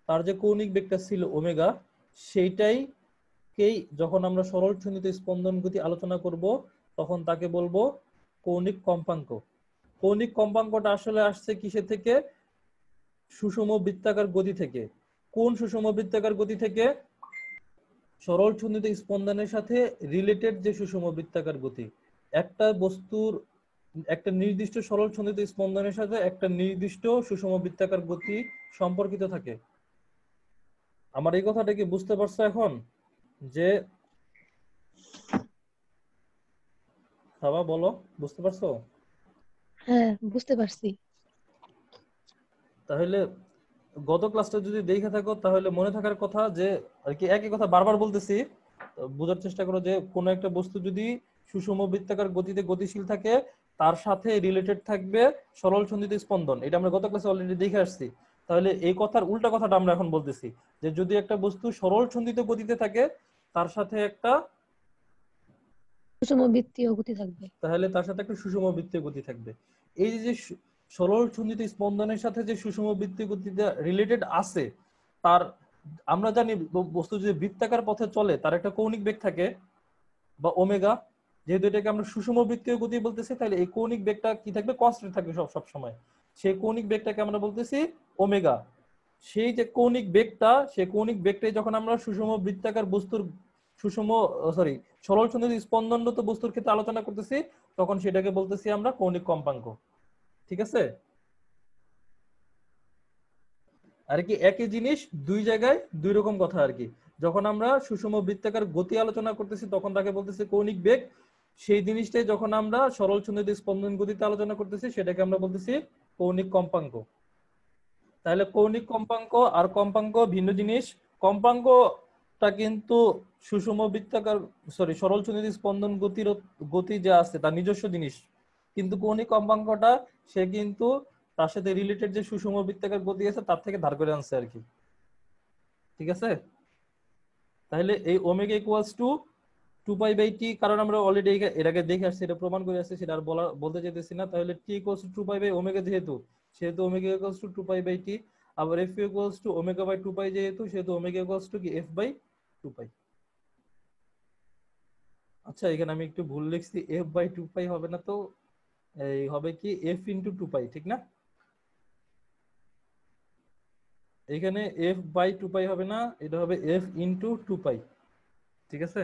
তার যে কৌণিক বেগটা ছিল ওমেগা, সেইটাইকেই যখন আমরা সরল সন্নিহিত স্পন্দন গতি আলোচনা করব তখন তাকে বলবো কৌণিক কম্পাঙ্ক। কৌণিক কম্পাঙ্কটা আসলে আসছে কিসের থেকে? সুষম বৃত্তাকার গতি থেকে। কোন সুষম বৃত্তাকার গতি থেকে? সরল সন্নিহিত স্পন্দনের সাথে রিলেটেড যে সুষম বৃত্তাকার গতি। একটা বস্তুর একটা নির্দিষ্ট সরল সন্নিহিত স্পন্দনের সাথে একটা নির্দিষ্ট সুষম বৃত্তাকার গতি সম্পর্কিত থাকে। আমার এই কথাটা কি বুঝতে পারছো এখন? যে বাবা বলো, বুঝতে পারছো? হ্যাঁ, বুঝতে পারছি। তাহলে গত ক্লাসটা যদি দেখে থাকো তাহলে মনে থাকার কথা যে আর কি একই কথা বারবার বলতেছি, বোঝার চেষ্টা করো যে কোন একটা বস্তু যদি সুষম বৃত্তাকার গতিতে গতিশীল থাকে তার সাথে রিলেটেড থাকবে সরল সন্নিহিত স্পন্দন। এটা আমরা গত ক্লাসে অলরেডি দেখে আসছি। তাহলে এই কথার উল্টা কথাটা আমরা এখন বলতেছি যে যদি একটা বস্তু সরল সন্নিহিত গতিতে থাকে তার সাথে একটা সুষম বৃত্তীয় গতি থাকবে। তাহলে তার সাথে একটা সুষম বৃত্তীয় গতি থাকবে। এই যে সরল সন্নিহিত স্পন্দনের সাথে যে সুষম বৃত্তীয় গতিটা রিলেটেড আছে, তার আমরা জানি বস্তু যদি বৃত্তাকার পথে চলে তার একটা কৌণিক বেগ থাকে বা ওমেগা। যেহেতু এটাকে আমরা সুষম বৃত্তীয় গতি বলতেছি তাহলে এই কৌণিক বেগটা কি থাকবে? কনস্ট্যান্ট থাকবে সব সময়। সেই কৌণিক বেগটাকে আমরা বলতেছি ওমেগা। সেই যে কৌণিক বেগটা, সেই কৌণিক বেগটাই যখন আমরা সুষম বৃত্তাকার বস্তুর সরল সন্নিহিত স্পন্দনরত বস্তুর ক্ষেত্রে আলোচনা করতেছি তখন সেটাকে বলতেছি আমরা কৌণিক কম্পাঙ্ক। ঠিক আছে? আর কি একই জিনিস দুই জায়গায় দুই রকম কথা আর কি। যখন আমরা সুষম বৃত্তাকার গতি আলোচনা করতেছি তখন তাকে বলতেছি কৌণিক বেগ, সেই জিনিসটাই যখন আমরা সরল সন্নিহিত স্পন্দন গতিতে আলোচনা করতেছি সেটাকে আমরা বলতেছি কৌণিক কম্পাঙ্ক। তাহলে কৌণিক কম্পাঙ্ক আর কম্পাঙ্ক ভিন্ন জিনিস। কম্পাঙ্কটা কিন্তু সুষম বৃত্তাকার সরল সন্নিহিত স্পন্দন গতি যা আছে তার নিজস্ব জিনিস, কিন্তু কৌণিক কম্পাঙ্কটা সে কিন্তু তার সাথে রিলেটেড যে সুষম বৃত্তাকার গতি আছে তার থেকে ধার করে আনছে আর কি। ঠিক আছে? তাহলে এই ওমেগা ইকুয়ালস টু 2π/t, কারণ আমরা অলরেডি এর আগে দেখে আসছি, এটা প্রমাণ করে আসছি, সেটা আর বলতে চাইতেছি না। তাহলে t ইকুয়ালস টু 2π/ওমেগা সেহেতু ওমেগা ইকুয়ালস টু 2π/t। আবার f ইকুয়ালস টু ওমেগা/2π সেহেতু ওমেগা ইকুয়ালস টু কি f/2π। আচ্ছা, এখানে আমি একটু ভুল লিখছি, f/2π হবে না তো, এই হবে কি f/2π, ঠিক না? এখানে f/2π হবে না, এটা হবে f/2π। ঠিক আছে?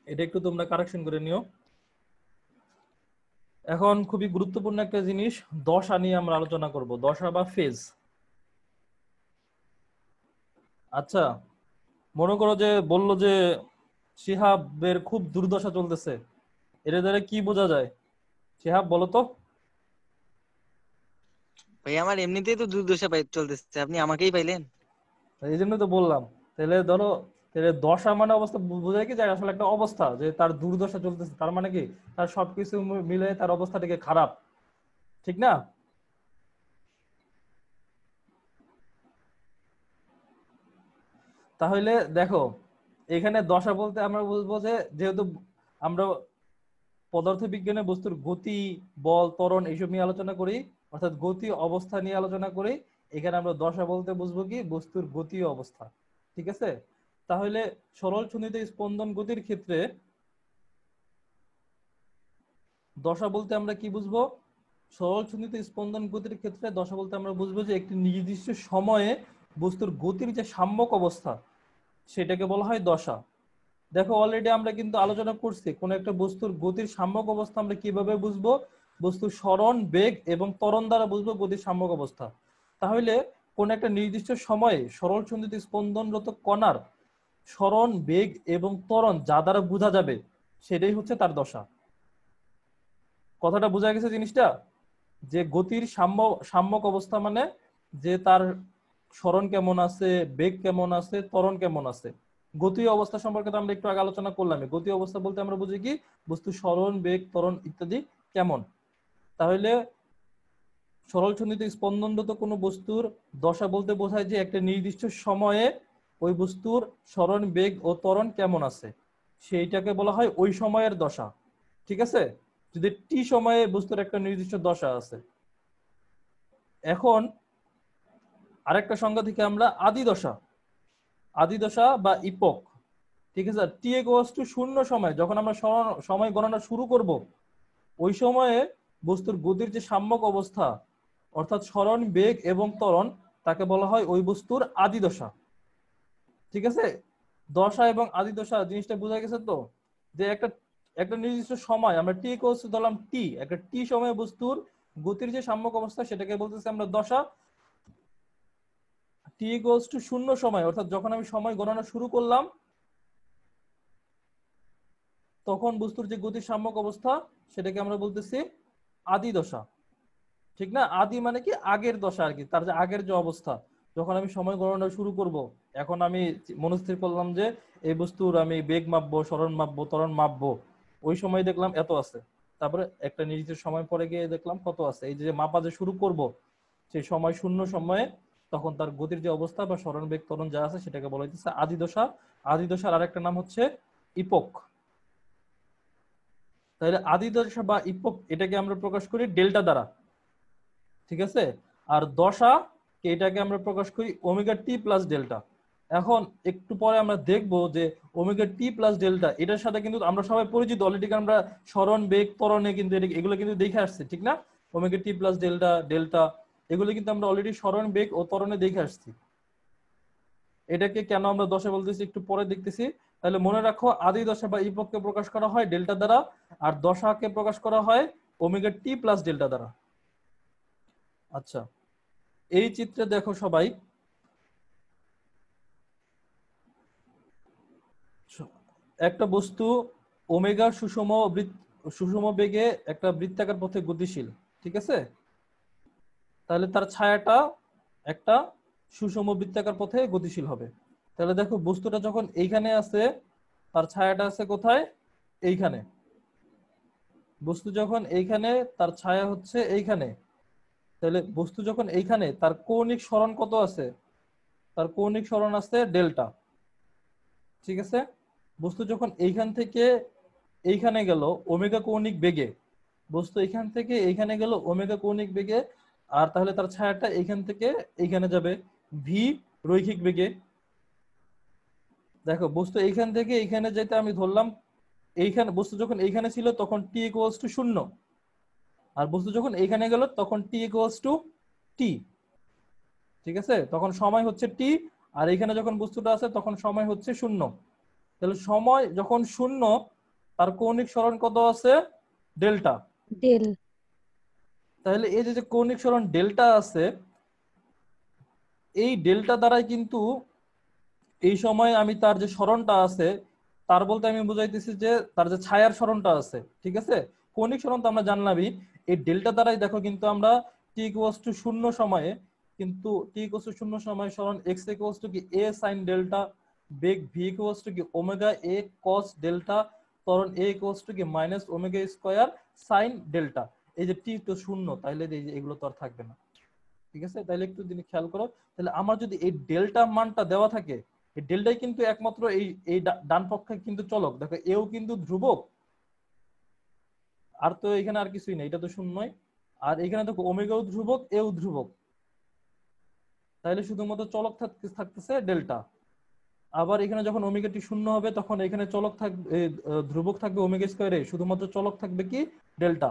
এটা একটু তোমরা কারেকশন করে নিও। এখন খুবই গুরুত্বপূর্ণ একটা জিনিস, দশা নিয়ে আমরা আলোচনা করব, দশা বা ফেজ। আচ্ছা, মনে করো যে বললো যে শিহাবের খুব দুর্দশা চলতেছে, এটা দ্বারা কি বোঝা যায়? শিহাব বলো তো। ভাই আমার এমনিতেই তো দুর্দশা চলতেছে, আপনি আমাকেই পাইলেন। এই জন্য তো বললাম। তাহলে ধরো, তাহলে দশা মানে অবস্থা, বোঝায় কি যে আসলে একটা অবস্থা যে তার দুর্দশা চলতেছে, তার মানে কি তার সবকিছু মিলে তার অবস্থাটাকে খারাপ, ঠিক না? তাহলে দেখো, এখানে দশা বলতে আমরা বুঝবো যে যেহেতু আমরা পদার্থ বিজ্ঞানে বস্তুর গতি, বল, ত্বরণ এইসব নিয়ে আলোচনা করি, অর্থাৎ গতি অবস্থা নিয়ে আলোচনা করি, এখানে আমরা দশা বলতে বুঝবো কি বস্তুর গতি অবস্থা। ঠিক আছে? তাহলে সরল ছন্দিত স্পন্দন গতির ক্ষেত্রে দশা বলতে আমরা কি বুঝবো? সরল ছন্দিত স্পন্দন গতির ক্ষেত্রে দশা বলতে আমরা বুঝবো যে একটি নির্দিষ্ট সময়ে বস্তুর গতির যে সাম্যক অবস্থা সেটাকে বলা হয় দশা। দেখো অলরেডি আমরা কিন্তু আলোচনা করছি কোন একটা বস্তুর গতির সাম্যক অবস্থা আমরা কিভাবে বুঝবো, বস্তুর সরণ, বেগ এবং ত্বরণ দ্বারা বুঝবো গতির সাম্যক অবস্থা। তাহলে কোন একটা নির্দিষ্ট সময়ে সরল ছন্দিত স্পন্দনরত কণার সরণ, বেগ এবং ত্বরণ যা দ্বারা বোঝা যাবে সেটাই হচ্ছে তার দশা। কথাটা বোঝা গেছে জিনিসটা? যে গতির সাম্যক অবস্থা মানে যে তার সরণ কেমন আছে, বেগ কেমন আছে, ত্বরণ কেমন আছে। গতি অবস্থা সম্পর্কে তো আমরা একটু আগে আলোচনা করলাম। গতি অবস্থা বলতে আমরা বুঝি কি বস্তু সরণ, বেগ, ত্বরণ ইত্যাদি কেমন। তাহলে সরল ছন্দিত স্পন্দনরত কোনো বস্তুর দশা বলতে বোঝায় যে একটা নির্দিষ্ট সময়ে ওই বস্তুর সরণ, বেগ ও ত্বরণ কেমন আছে সেইটাকে বলা হয় ওই সময়ের দশা। ঠিক আছে? যদি টি সময়ে বস্তুর একটা নির্দিষ্ট দশা আছে। এখন আরেকটা সংজ্ঞা থেকে আমরা আদি দশা বা ইপক, ঠিক আছে, টি ইকুয়ালস টু 0 সময় যখন আমরা সময় গণনা শুরু করব ওই সময়ে বস্তুর গতির যে সাম্যক অবস্থা অর্থাৎ সরণ, বেগ এবং ত্বরণ তাকে বলা হয় ওই বস্তুর আদি দশা। ঠিক আছে? দশা এবং আদি দশা জিনিসটা বোঝা গেছে তো? যে একটা নির্দিষ্ট সময় আমরা টি ইকুয়ালস টু ধরলাম টি, একটা টি সময়ে বস্তুর গতির যে সাম্যক অবস্থা সেটাকে বলতেছি আমরা দশা। টি ইকুয়ালস টু 0 সময় অর্থাৎ যখন আমি সময় গণনা শুরু করলাম তখন বস্তুর যে গতির সাম্যক অবস্থা সেটাকে আমরা বলতেছি আদি দশা। ঠিক না? আদি মানে কি আগের দশা আর কি, তার যে আগের যে অবস্থা যখন আমি সময় গণনা শুরু করব। এখন আমি মনস্থির করলাম যে এই বস্তুর আমি বেগ মাপবো, সরণ মাপবো, ত্বরণ মাপবো, ওই সময় দেখলাম এত আছে, তারপরে একটা নির্দিষ্ট সময় পরে গিয়ে দেখলাম কত আছে। এই যে মাপা যে শুরু করব সেই সময় 0 সময়ে তখন তার গতির যে অবস্থা বা সরণ, বেগ, ত্বরণ যা আছে সেটাকে বলা হইতেছে আদি দশা। আদি দশার আরেকটা নাম হচ্ছে ইপক। তাহলে আদি দশা বা ইপক এটাকে আমরা প্রকাশ করি ডেল্টা দ্বারা। ঠিক আছে? আর দশা এটাকে আমরা প্রকাশ করি ওমেগা টি প্লাস ডেল্টা। এখন একটু পরে আমরা দেখব যে ওমেগা টি প্লাস ডেল্টা এটার সাথে কিন্তু আমরা সবাই পরিচিত অলরেডি, আমরা সরণ, বেগ, ত্বরণে কিন্তু এগুলো কিন্তু দেখে আসছি। ঠিক না? Omega t plus delta, delta এগুলো কিন্তু আমরা অলরেডি সরণ, বেগ ও ত্বরণে দেখে আসছি। এটাকে কেন আমরা দশা বলতেছি একটু পরে দেখতেছি। তাহলে মনে রাখো আদি দশা বা ইপককে প্রকাশ করা হয় ডেল্টা দ্বারা আর দশাকে প্রকাশ করা হয় ওমেগা টি প্লাস ডেল্টা দ্বারা। আচ্ছা, এই চিত্রে দেখো সবাই একটা বস্তু ওমেগা সুষম বেগে একটা বৃত্তাকার পথে গতিশীল। ঠিক আছে? তাহলে তার ছায়াটা একটা সুষম বৃত্তাকার পথে গতিশীল হবে। তাহলে দেখো বস্তুটা যখন এইখানে আছে তার ছায়াটা আছে কোথায়? এইখানে। বস্তু যখন এইখানে তার ছায়া হচ্ছে এইখানে। তাহলে বস্তু যখন এইখানে তার কৌণিক সরণ কত আছে? তার কৌণিক সরণ আছে ডেল্টা। ঠিক আছে? বস্তু যখন এইখান থেকে এইখানে গেল ওমেগা কৌণিক বেগে, বস্তু এইখান থেকে এইখানে গেল ওমেগা কৌণিক বেগে, আর তাহলে তার ছায়াটা এইখান থেকে এইখানে যাবে ভি রৈখিক বেগে। দেখো বস্তু এইখান থেকে এইখানে যেতে আমি ধরলাম এইখানে বস্তু যখন এইখানে ছিল তখন টি ইকুয়ালস টু 0, আর বস্তু যখন এইখানে গেল তখন টি ইকুয়ালস টু টি। ঠিক আছে? তখন সময় হচ্ছে টি, আর এইখানে যখন বস্তুটা আছে তখন সময় হচ্ছে 0। তাহলে সময় যখন 0 তার কৌণিক সরণ কত আছে? ডেল্টা। ডেল। তাহলে এই যে কৌণিক সরণ ডেল্টা আছে এই ডেল্টা দ্বারাই কিন্তু এই সময় আমি তার যে সরণটা আছে তার বলতে আমি বুঝাইতেছি যে তার যে ছায়ার সরণটা আছে। ঠিক আছে? কৌণিক সরণ তো আমরা জানলামই। এই ডেল্টা দ্বারাই দেখো কিন্তু আমরা টি ইকুয়ালস টু 0 সময়ে কিন্তু টি ইকুয়ালস টু 0 সময় সরণ এক্স ইকুয়ালস টু কি এ সাইন ডেল্টা, বেগ ভি ইকুয়ালস টু কি ওমেগা এ কস ডেল্টা, ত্বরণ এ ইকুয়ালস টু কি minus omega square sine delta. এই যে টি তো 0 তাইলে এই যে এগুলো তো আর থাকবে না। ঠিক আছে? তাহলে একটু দিন খেয়াল করো। তাহলে আমার যদি এই ডেল্টা মানটা দেওয়া থাকে, এই ডেল্টাই কিন্তু একমাত্র এই এই ডান পক্ষে কিন্তু চলক। দেখো এও কিন্তু ধ্রুবক, আর তো এখানে আর কিছুই নেই, এটা তো শূন্যই। আর এখানে দেখো ওমেগাও ধ্রুবক, এও ধ্রুবক, তাহলে শুধুমাত্র চলক থাকতেছে ডেল্টা। আবার এখানে যখন ওমেগা টি শূন্য হবে তখন এখানে চলক থাকবে, ধ্রুবক থাকবে ওমেগা স্কয়ারে, শুধুমাত্র চলক থাকবে কি ডেল্টা।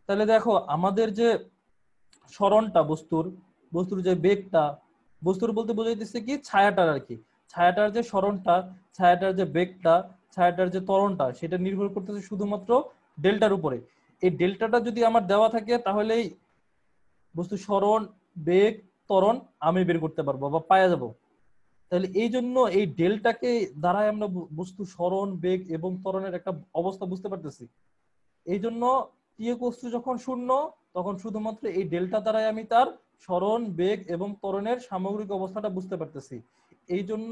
তাহলে দেখো আমাদের যে সরণটা বস্তুর যে বেগটা, বস্তুর বলতে বোঝাইতেছে কি ছায়াটার আর কি, ছায়াটার যে সরণটা, ছায়াটার যে বেগটা, ছায়াটার যে ত্বরণটা, সেটা নির্ভর করতেছে শুধুমাত্র ডেল্টার উপরে। এই ডেল্টাটা যদি আমার দেওয়া থাকে তাহলেই বস্তু সরণ, বেগ, ত্বরণ আমি বের করতে পারবো বা পাওয়া যাব। তাহলে এই জন্য এই ডেল্টাকে দ্বারাই আমরা বস্তু সরণ, বেগ এবং ত্বরণের একটা অবস্থা বুঝতে পারতেছি। এই জন্য টি বস্তু যখন শূন্য তখন শুধুমাত্র এই ডেল্টা দ্বারাই আমি তার সরণ, বেগ এবং ত্বরণের সামগ্রিক অবস্থাটা বুঝতে পারতেছি। এই জন্য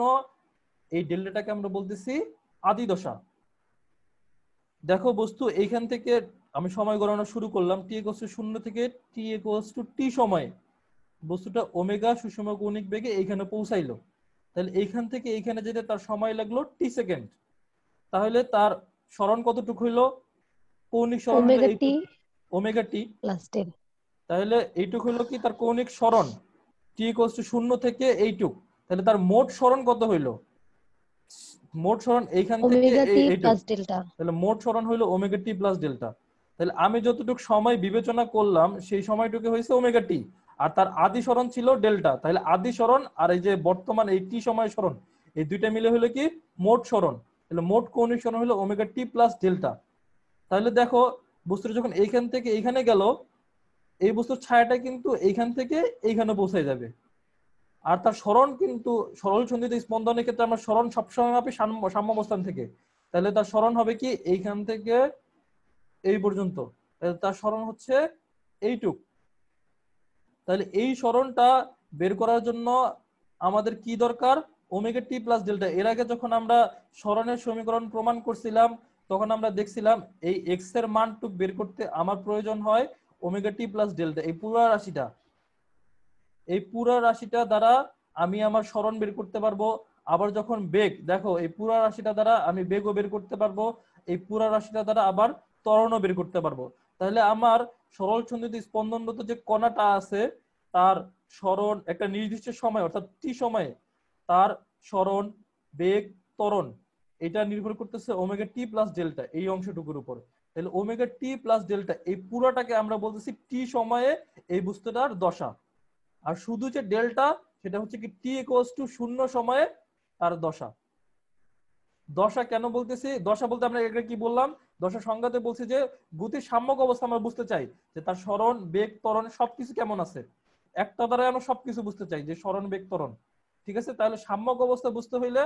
এই ডেল্টাটাকে আমরা বলতেছি আদি দশা। দেখো বস্তু এইখান থেকে আমি সময় গণনা শুরু করলাম, টি ইকুয়ালস টু 0 থেকে টি ইকুয়ালস টু টি সময়ে বস্তুটা ওমেগা সুষম কৌণিক বেগে এইখানে পৌঁছাইলো। তাহলে এইখান থেকে এইখানে যেতে তার সময় লাগলো টি সেকেন্ড। তাহলে তার সরণ কতটুকু হইলো? কৌণিক সরণ হলো ওমেগা টি এইটুকু, ওমেগা টি। প্লাস 10। তাহলে এইটুকু হলো কি তার কৌণিক সরণ, টি ইকুয়ালস টু 0 থেকে এইটুক। তাহলে তার মোট সরণ কত হইলো? মোট সরণ এইখান থেকে ওমেগা টি এইটুক, প্লাস ডেল্টা। তাহলে মোট সরণ হইলো ওমেগা টি প্লাস ডেল্টা। তাহলে আমি যতটুকু সময় বিবেচনা করলাম সেই সময়টুকু হয়েছে ওমেগা টি, আর তার আদি সরণ ছিল ডেল্টা। তাহলে আদি সরণ আর এই যে বর্তমান এই টি সময় সরণ, এই দুইটা মিলে হলো কি মোট সরণ। তাহলে মোট কৌণিক সরণ হলো ওমেগা টি প্লাস ডেল্টা। তাহলে দেখো বস্তুটা যখন এইখান থেকে এইখানে গেল, এই বস্তুর ছায়াটা কিন্তু এইখান থেকে এইখানে পৌঁছে যাবে। আর তার সরণ কিন্তু সরল সন্ধিত স্পন্দনের ক্ষেত্রে আমরা সরণ সবসময় মাপি সাম্য অবস্থান থেকে। তাহলে তার সরণ হবে কি এইখান থেকে এই পর্যন্ত, তাহলে তার সরণ হচ্ছে এইটুক। তাহলে এই সরণটা বের করার জন্য আমাদের কি দরকার? Omega t plus delta. এর আগে যখন আমরা সরণের সমীকরণ প্রমাণ করছিলাম তখন আমরা দেখছিলাম এই এক্স এর মানটুক বের করতে আমার প্রয়োজন হয় ওমেগা টি প্লাস ডেল্টা। এই পুরো রাশিটা, এই পুরো রাশিটা দ্বারা আমি আমার সরণ বের করতে পারবো। আবার যখন বেগ, দেখো এই পুরো রাশিটা দ্বারা আমি বেগও বের করতে পারবো, এই পুরো রাশিটা দ্বারা আবার ত্বরণও বের করতে পারবো। তাহলে আমার সরল সন্ধিত স্পন্দনরত যে কণাটা আছে তার সরণ একটা নির্দিষ্ট সময় অর্থাৎ টি সময়ে তার সরণ, বেগ, ত্বরণ এটা নির্ভর করতেছে ওমেগা টি প্লাস ডেল্টা এই অংশটুকুর উপর। তাহলে ওমেগা টি প্লাস ডেল্টা এই পুরোটাকে আমরা বলতেছি টি সময়ে এই বস্তুটার দশা। আর শুধু যে ডেল্টা সেটা হচ্ছে কি টি ইকুয়ালস টু 0 সময়ে তার দশা। দশা কেন বলতেছি? দশা বলতে আমরা এটা কি বললাম? দশা সংজ্ঞাতে বলছি যে গতির সাম্যক অবস্থা আমরা বুঝতে চাই যে তার সরণ, বেগ, ত্বরণ সবকিছু কেমন আছে। একটা দ্বারা আমরা সবকিছু বুঝতে চাই যে সরণ, বেগ, ত্বরণ। ঠিক আছে, তাহলে সাম্যক অবস্থা বুঝতে হইলে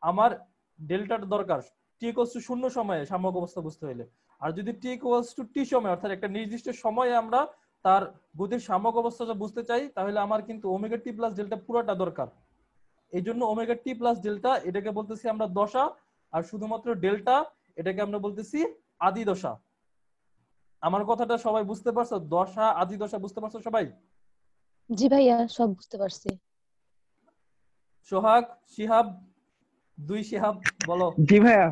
আমার ডেল্টার দরকার টি ইকুয়ালস টু 0 সময়ে সাম্যক অবস্থা বুঝতে হইলে। আর যদি টি ইকুয়ালস টু টি সময় অর্থাৎ একটা নির্দিষ্ট সময়ে আমরা তার গতির সাম্যক অবস্থাটা বুঝতে চাই তাহলে আমার কিন্তু ওমেগা টি প্লাস ডেল্টা পুরোটা দরকার। এই জন্য ওমেগা টি প্লাস ডেল্টা এটাকে বলতেছি আমরা দশা, আর শুধুমাত্র ডেল্টা এটাকে আমরা বলতেছি আদি দশা। আমার কথাটা সবাই বুঝতে পারছো? দশা, আদি দশা বুঝতে পারছো সবাই? জি ভাইয়া, সব বুঝতে পারছি। সোহাগ, শিহাব, দুই শিহাব বলো। জি ভাইয়া।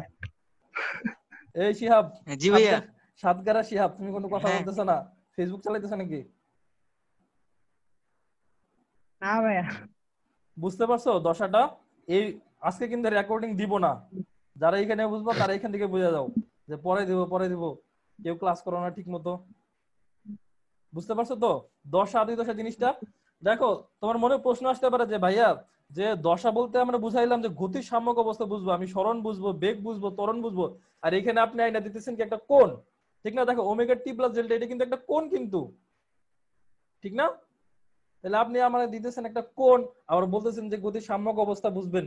এই শিহাব, জি ভাইয়া। সাতগারা শিহাব, তুমি কোনো কথা হ্যাঁ। বলতেছো না? ফেসবুক চালাইতেছো নাকি? না ভাইয়া। বুঝতে পারছো দশাটা? এই আজকে কিন্তু রেকর্ডিং দিব না, যারা এখানে বুঝবো তারা এখান থেকে বুঝে যাও যে পরে দিব, কেউ ক্লাস করো না ঠিক মতো। বুঝতে পারছো তো দশা, আদি দশা জিনিসটা? দেখো তোমার মনে প্রশ্ন আসতে পারে যে ভাইয়া যে দশা বলতে আমরা বুঝাইলাম যে গতির সাম্যক অবস্থা বুঝবো, আমি সরণ বুঝবো, বেগ বুঝবো, ত্বরণ বুঝবো, আর এখানে আপনি আইনা দিতেছেন কি একটা কোণ, ঠিক না? দেখো ওমেগা টি প্লাস ডেল্টা এটা কিন্তু একটা কোণ কিন্তু, ঠিক না? তাহলে আপনি আমার দিতেছেন একটা কোণ, আবার বলতেছেন যে গতির সাম্যক অবস্থা বুঝবেন,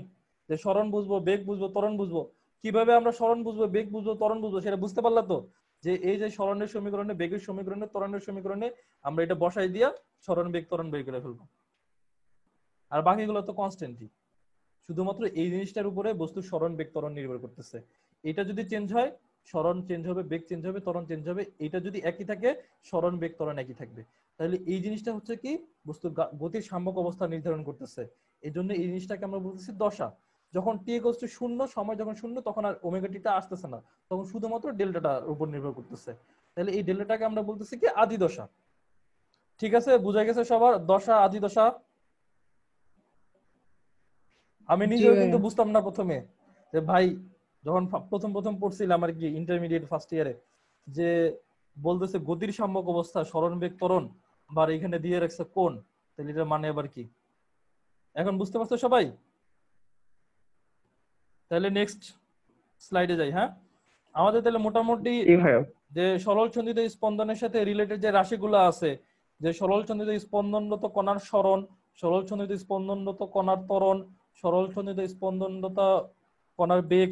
যে সরণ বুঝবো, বেগ বুঝবো, ত্বরণ বুঝবো। কিভাবে আমরা সরণ বুঝবো, বেগ বুঝবো, ত্বরণ বুঝবো সেটা বুঝতে পারলা তো? যে এই যে সরণের সমীকরণে, বেগের সমীকরণে, ত্বরণের সমীকরণে আমরা এটা বসাই দিয়া সরণ, বেগ, ত্বরণ বের করে ফেলবো। আর বাকিগুলো তো কনস্ট্যান্টই, শুধুমাত্র এই জিনিসটার উপরে বস্তুর সরণ, বেগ, ত্বরণ নির্ভর করতেছে। এটা যদি চেঞ্জ হয় সরণ চেঞ্জ হবে, বেগ চেঞ্জ হবে, ত্বরণ চেঞ্জ হবে। এটা যদি একই থাকে সরণ, বেগ, ত্বরণ একই থাকবে। তাহলে এই জিনিসটা হচ্ছে কি বস্তুর গতির সাম্যক অবস্থা নির্ধারণ করতেছে। এই জন্য এই জিনিসটাকে আমরা বলতেছি দশা। যখন টি ইকুয়ালস টু 0 সময় যখন 0 তখন আর ওমেগা টিটা আসতেছে না, তখন শুধুমাত্র ডেল্টাটার উপর নির্ভর করতেছে। তাহলে এই ডেল্টাটাকে আমরা বলতেছি কি আদি দশা। ঠিক আছে, বুঝা গেছে সবার? দশা, আদি দশা। আমি জি নিজেও কিন্তু ভাইয়া। বুঝতাম না প্রথমে, যে ভাই যখন প্রথম প্রথম পড়ছিলাম আর কি ইন্টারমিডিয়েট ফার্স্ট ইয়ারে, যে বলতেছে গতির সাম্যক অবস্থা স্মরণ বেগ ত্বরণ, আবার এখানে দিয়ে রাখছে কোণ, তাহলে এটা মানে আবার কি? এখন বুঝতে পারছো সবাই? তাহলে নেক্সট স্লাইডে যাই। হ্যাঁ, আমাদের তাহলে মোটামুটি জি ভাইয়া। যে সরল সন্ধিত স্পন্দনের সাথে রিলেটেড যে রাশিগুলো আছে, যে সরল সন্ধিত স্পন্দনরত কণার স্মরণ, সরল সন্ধিত স্পন্দনরত কণার ত্বরণ, সরল সন্ধিত স্পন্দনরত কণার বেগ,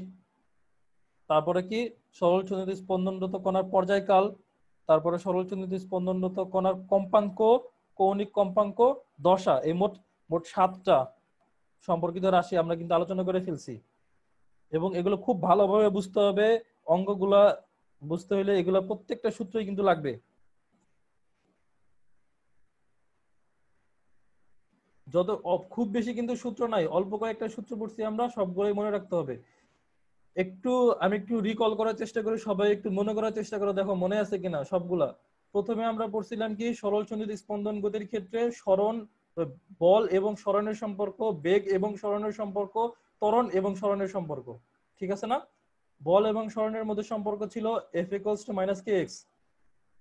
তারপরে কি সরল সন্ধিত স্পন্দনরত কণার পর্যায়কাল, তারপরে সরল সন্ধিত স্পন্দনরত কণার কম্পাঙ্ক, কৌণিক কম্পাঙ্ক, দশা, এই মোট মোট 7টা সম্পর্কিত রাশি আমরা কিন্তু আলোচনা করে ফেলছি। এবং এগুলো খুব ভালোভাবে বুঝতে হবে, অঙ্কগুলা বুঝতে হলে এগুলা প্রত্যেকটা সূত্রই কিন্তু লাগবে। যত খুব বেশি কিন্তু সূত্র নাই, অল্প কয়েকটা সূত্র পড়ছি আমরা, সবগুলোই মনে রাখতে হবে। আমি একটু রিকল করার চেষ্টা করি, সবাই একটু মনে করার চেষ্টা করো, দেখো মনে আছে কিনা সবগুলা। প্রথমে আমরা পড়ছিলাম কি সরল সন্ধিত স্পন্দন গতির ক্ষেত্রে স্মরণ, বল এবং স্মরণের সম্পর্ক, বেগ এবং স্মরণের সম্পর্ক, ত্বরণ এবং স্মরণের সম্পর্ক, ঠিক আছে না? বল এবং স্মরণের মধ্যে সম্পর্ক ছিল F = -kx,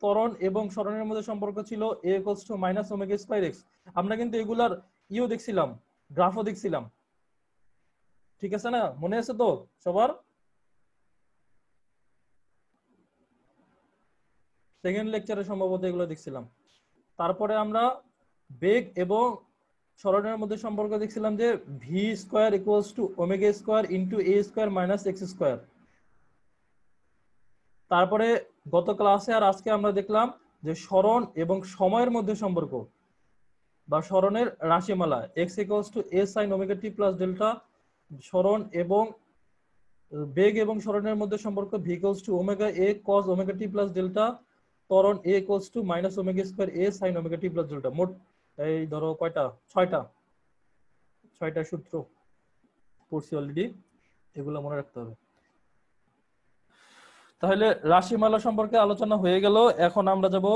ত্বরণ এবং স্মরণের মধ্যে সম্পর্ক ছিল A = -ω²x। আমরা কিন্তু এগুলার দেখছিলাম, গ্রাফও দেখছিলাম, ঠিক আছে না? মনে আছে তো সবার? সেকেন্ড লেকচারে সম্ভবত এগুলো দেখছিলাম। তারপরে আমরা বেগ এবং স্মরণের মধ্যে সম্পর্ক দেখছিলাম যে v² = ω² × a² - x²। তারপরে গত ক্লাসে আর আজকে আমরা দেখলাম যে স্মরণ এবং সময়ের মধ্যে সম্পর্ক বা স্মরণের রাশিমালা x = a sin ωt + delta, স্মরণ এবং বেগ এবং স্মরণের মধ্যে সম্পর্ক v = ω(a cos ωt + delta, ত্বরণ a = -ω² a sin ωt + delta. মোট এই ধরো কয়টা, 6টা সূত্র পড়ছি অলরেডি, এগুলো মনে রাখতে হবে। তাহলে রাশিমালা সম্পর্কে আলোচনা হয়ে গেল। এখন আমরা যাব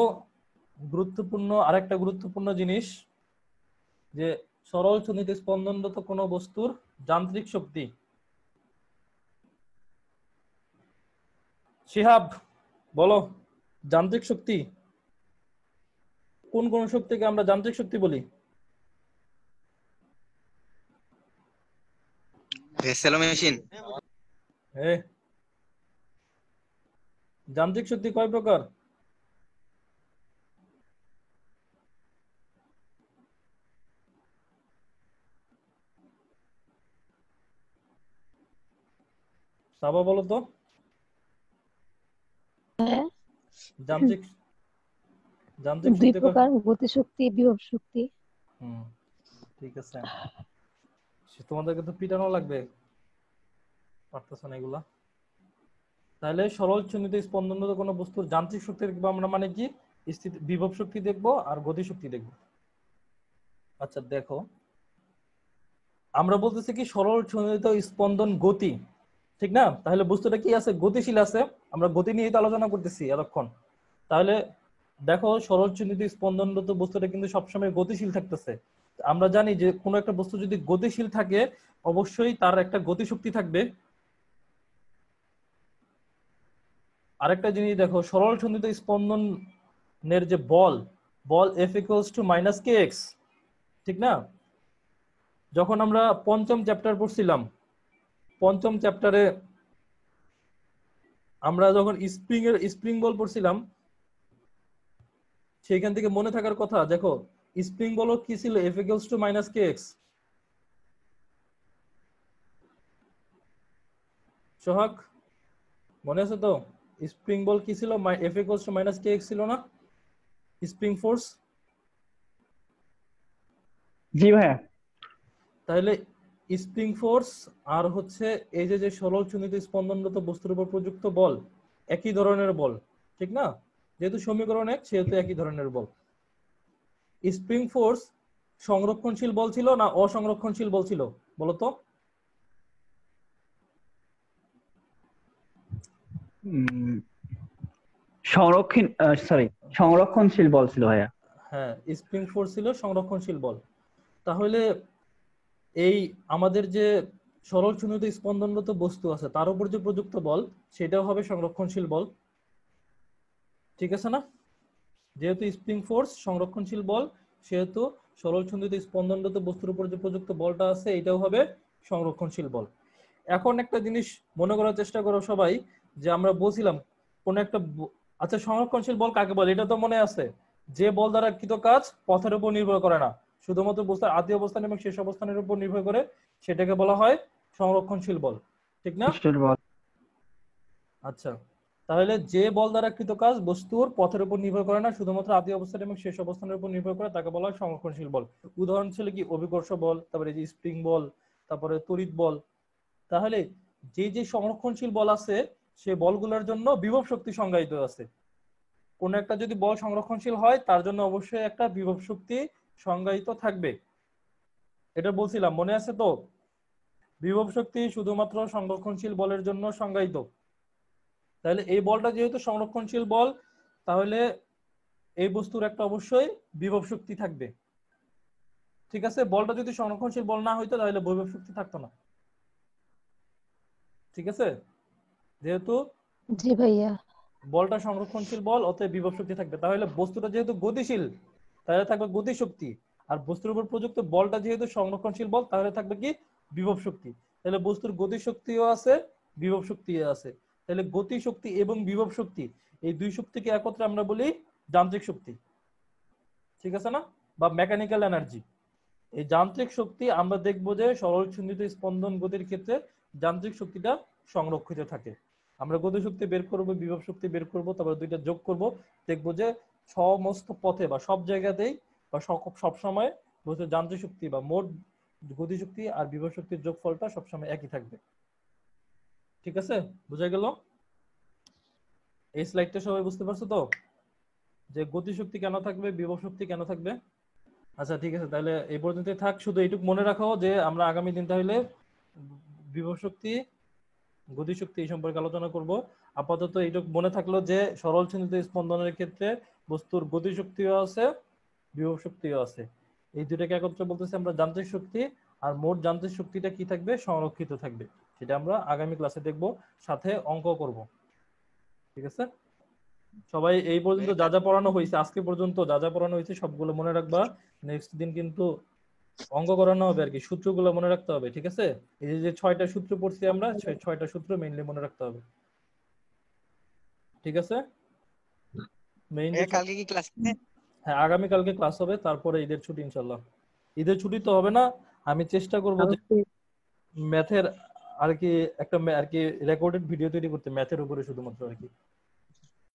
আরেকটা গুরুত্বপূর্ণ জিনিস, যে সরল সন্ধিত স্পন্দনরত কোনো বস্তুর যান্ত্রিক শক্তি। শিহাব বলো, যান্ত্রিক শক্তি কোন কোন শক্তিকে আমরা যান্ত্রিক শক্তি বলি? Vessel machine. যান্ত্রিক শক্তি কয় প্রকার? সাবা বলো তো। হ্যাঁ, যান্ত্রিক যান্ত্রিক 2 শক্তি প্রকার, গতিশক্তি, বিভব শক্তি। ঠিক আছে, তোমাদেরকে তো পিটানো লাগবে, পারতেছ না এগুলা। তাহলে সরল সন্ধিত স্পন্দনরত কোনো বস্তুর যান্ত্রিক শক্তি দেখবো আমরা, মানে কি বিভব শক্তি দেখবো আর গতি শক্তি দেখবো। আচ্ছা দেখো, আমরা বলতেছি কি সরল সন্ধিত স্পন্দন গতি, ঠিক না? তাহলে বস্তুটা কি আছে, গতিশীল আছে। আমরা গতি নিয়ে তো আলোচনা করতেছি এতক্ষণ। তাহলে দেখো সরল সন্ধিত স্পন্দনরত বস্তুটা কিন্তু সবসময় গতিশীল থাকতেছে। আমরা জানি যে কোনো একটা বস্তু যদি গতিশীল থাকে অবশ্যই তার একটা গতিশক্তি থাকবে। আরেকটা জিনিস দেখো, সরল সন্ধিত স্পন্দনের যে বল F = -kx, ঠিক না? যখন আমরা পঞ্চম চ্যাপ্টার পড়ছিলাম, পঞ্চম চ্যাপ্টারে আমরা যখন স্প্রিং বল পড়ছিলাম, সেখান থেকে মনে থাকার কথা, দেখো স্প্রিং বল কি ছিল, F = -kx। সোহাগ মনে আছে তো? স্প্রিং বল কি ছিল, F = -kx ছিল না, স্প্রিং ফোর্স। জি ভাইয়া। তাহলে স্প্রিং ফোর্স আর হচ্ছে এই যে সরল সন্ধিত স্পন্দনরত বস্তুর উপর প্রযুক্ত বল একই ধরনের বল, ঠিক না? যেহেতু সমীকরণ এক সেহেতু একই ধরনের বল। স্প্রিং ফোর্স সংরক্ষণশীল বল ছিল না অসংরক্ষণশীল বল ছিল বলতো? উম, সংরক্ষণশীল বল ছিল ভাইয়া। হ্যাঁ, স্প্রিং ফোর্স ছিল সংরক্ষণশীল বল। তাহলে এই আমাদের যে সরল শূন্যতে স্পন্দনরত বস্তু আছে তার উপর যে প্রযুক্ত বল সেটাও হবে সংরক্ষণশীল বল, ঠিক আছে না? যেহেতু স্প্রিং ফোর্স সংরক্ষণশীল বল, সেহেতু সরল শূন্যতে স্পন্দনরত বস্তুর উপর যে প্রযুক্ত বলটা আছে এটাও হবে সংরক্ষণশীল বল। এখন একটা জিনিস মনে করার চেষ্টা করো সবাই, যে আমরা বলছিলাম কোন একটা আচ্ছা সংরক্ষণশীল বল কাকে বলে এটা তো মনে আছে, যে বল দ্বারা কৃত কাজ পথের উপর নির্ভর করে না, শুধুমাত্র বস্তুর আদি অবস্থান এবং শেষ অবস্থানের উপর নির্ভর করে, সেটাকে বলা হয় সংরক্ষণশীল বল, ঠিক না? বল। আচ্ছা, তাহলে যে বল দ্বারা কৃত কাজ বস্তুর পথের উপর নির্ভর করে না, শুধুমাত্র আদি অবস্থান এবং শেষ অবস্থানের উপর নির্ভর করে, তাকে বলা হয় সংরক্ষণশীল বল। উদাহরণ ছিল কি অভিকর্ষ বল, তারপরে যে স্প্রিং বল, তারপরে তড়িৎ বল। তাহলে যে যে সংরক্ষণশীল বল আছে সেই বলগুলোর জন্য বিভব শক্তি সংজ্ঞায়িত আছে। কোন একটা যদি বল সংরক্ষণশীল হয় তার জন্য অবশ্যই একটা বিভব শক্তি সংজ্ঞায়িত থাকবে, এটা বলছিলাম মনে আছে তো? বিভব শক্তি শুধুমাত্র সংরক্ষণশীল বলের জন্য সংজ্ঞায়িত। তাহলে এই বলটা যেহেতু সংরক্ষণশীল বল, তাহলে এই বস্তুর একটা অবশ্যই বিভব শক্তি থাকবে, ঠিক আছে? বলটা যদি সংরক্ষণশীল বল না হইতো তাহলে বিভব শক্তি থাকতো না, ঠিক আছে? যেহেতু জি ভাইয়া। বলটা সংরক্ষণশীল বল অতএব বিভব শক্তি থাকবে। তাহলে বস্তুটা যেহেতু গতিশীল তাহলে থাকবে গতি শক্তি, আর বস্তুর উপর প্রযুক্ত বলটা যেহেতু সংরক্ষণশীল বল তাহলে থাকবে কি বিভব শক্তি। তাহলে বস্তুর গতি শক্তিও আছে, বিভব শক্তিও আছে। তাহলে গতি শক্তি এবং বিভব শক্তি এই দুই শক্তিকে একত্রে আমরা বলি যান্ত্রিক শক্তি, ঠিক আছে না? বা মেকানিক্যাল এনার্জি। এই যান্ত্রিক শক্তি আমরা দেখবো যে সরল সন্ধিত স্পন্দন গতির ক্ষেত্রে যান্ত্রিক শক্তিটা সংরক্ষিত থাকে। আমরা গতি শক্তি বের করব, বিভব শক্তি বের করব, তারপর দুইটা যোগ করব, দেখবো যে সমস্ত পথে বা সব জায়গাতেই বা সব সময় বলতে যান্ত্রিক শক্তি বা মোট গতি শক্তি আর বিভব শক্তির যোগফলটা সবসময় একই থাকবে, ঠিক আছে? বোঝা গেল? এই স্লাইডটা সবাই বুঝতে পারছো তো, যে গতি শক্তি কেন থাকবে, বিভব শক্তি কেন থাকবে? আচ্ছা ঠিক আছে, তাহলে এই পর্যন্তই থাক। শুধু এইটুকু মনে রাখো যে আমরা আগামী দিন তাহলে বিভব শক্তি, গতি শক্তি এই সম্পর্কে আলোচনা করব। আপাতত এইটুকু মনে থাকলো যে সরল চিহ্নিত স্পন্দনের ক্ষেত্রে বস্তুর গতি শক্তিও আছে, বিভব শক্তিও আছে। এই দুটাকে একত্রে বলতেছি আমরা যান্ত্রিক শক্তি। আর মোট যান্ত্রিক শক্তিটা কি থাকবে? সংরক্ষিত থাকবে। সেটা আমরা আগামী ক্লাসে দেখব, সাথে অঙ্ক করব, ঠিক আছে? সবাই এই পর্যন্ত যা যা পড়ানো হয়েছে, আজকে পর্যন্ত যা যা পড়ানো হয়েছে সবগুলো মনে রাখবা। নেক্সট দিন কিন্তু অঙ্ক করানো হবে আর কি, সূত্রগুলো মনে রাখতে হবে, ঠিক আছে? এই যে 6টা সূত্র পড়ছি আমরা, 6টা সূত্র মেইনলি মনে রাখতে হবে, ঠিক আছে? মেইনলি কালকে কি ক্লাস আছে? হ্যাঁ, আগামী কালকে ক্লাস হবে, তারপরে ঈদের ছুটি ইনশাআল্লাহ। ঈদের ছুটি তো হবে না, আমি চেষ্টা করব যে ম্যাথের আর কি একটা আর কি রেকর্ডেড ভিডিও তৈরি করতে, ম্যাথের উপরে শুধুমাত্র আর কি।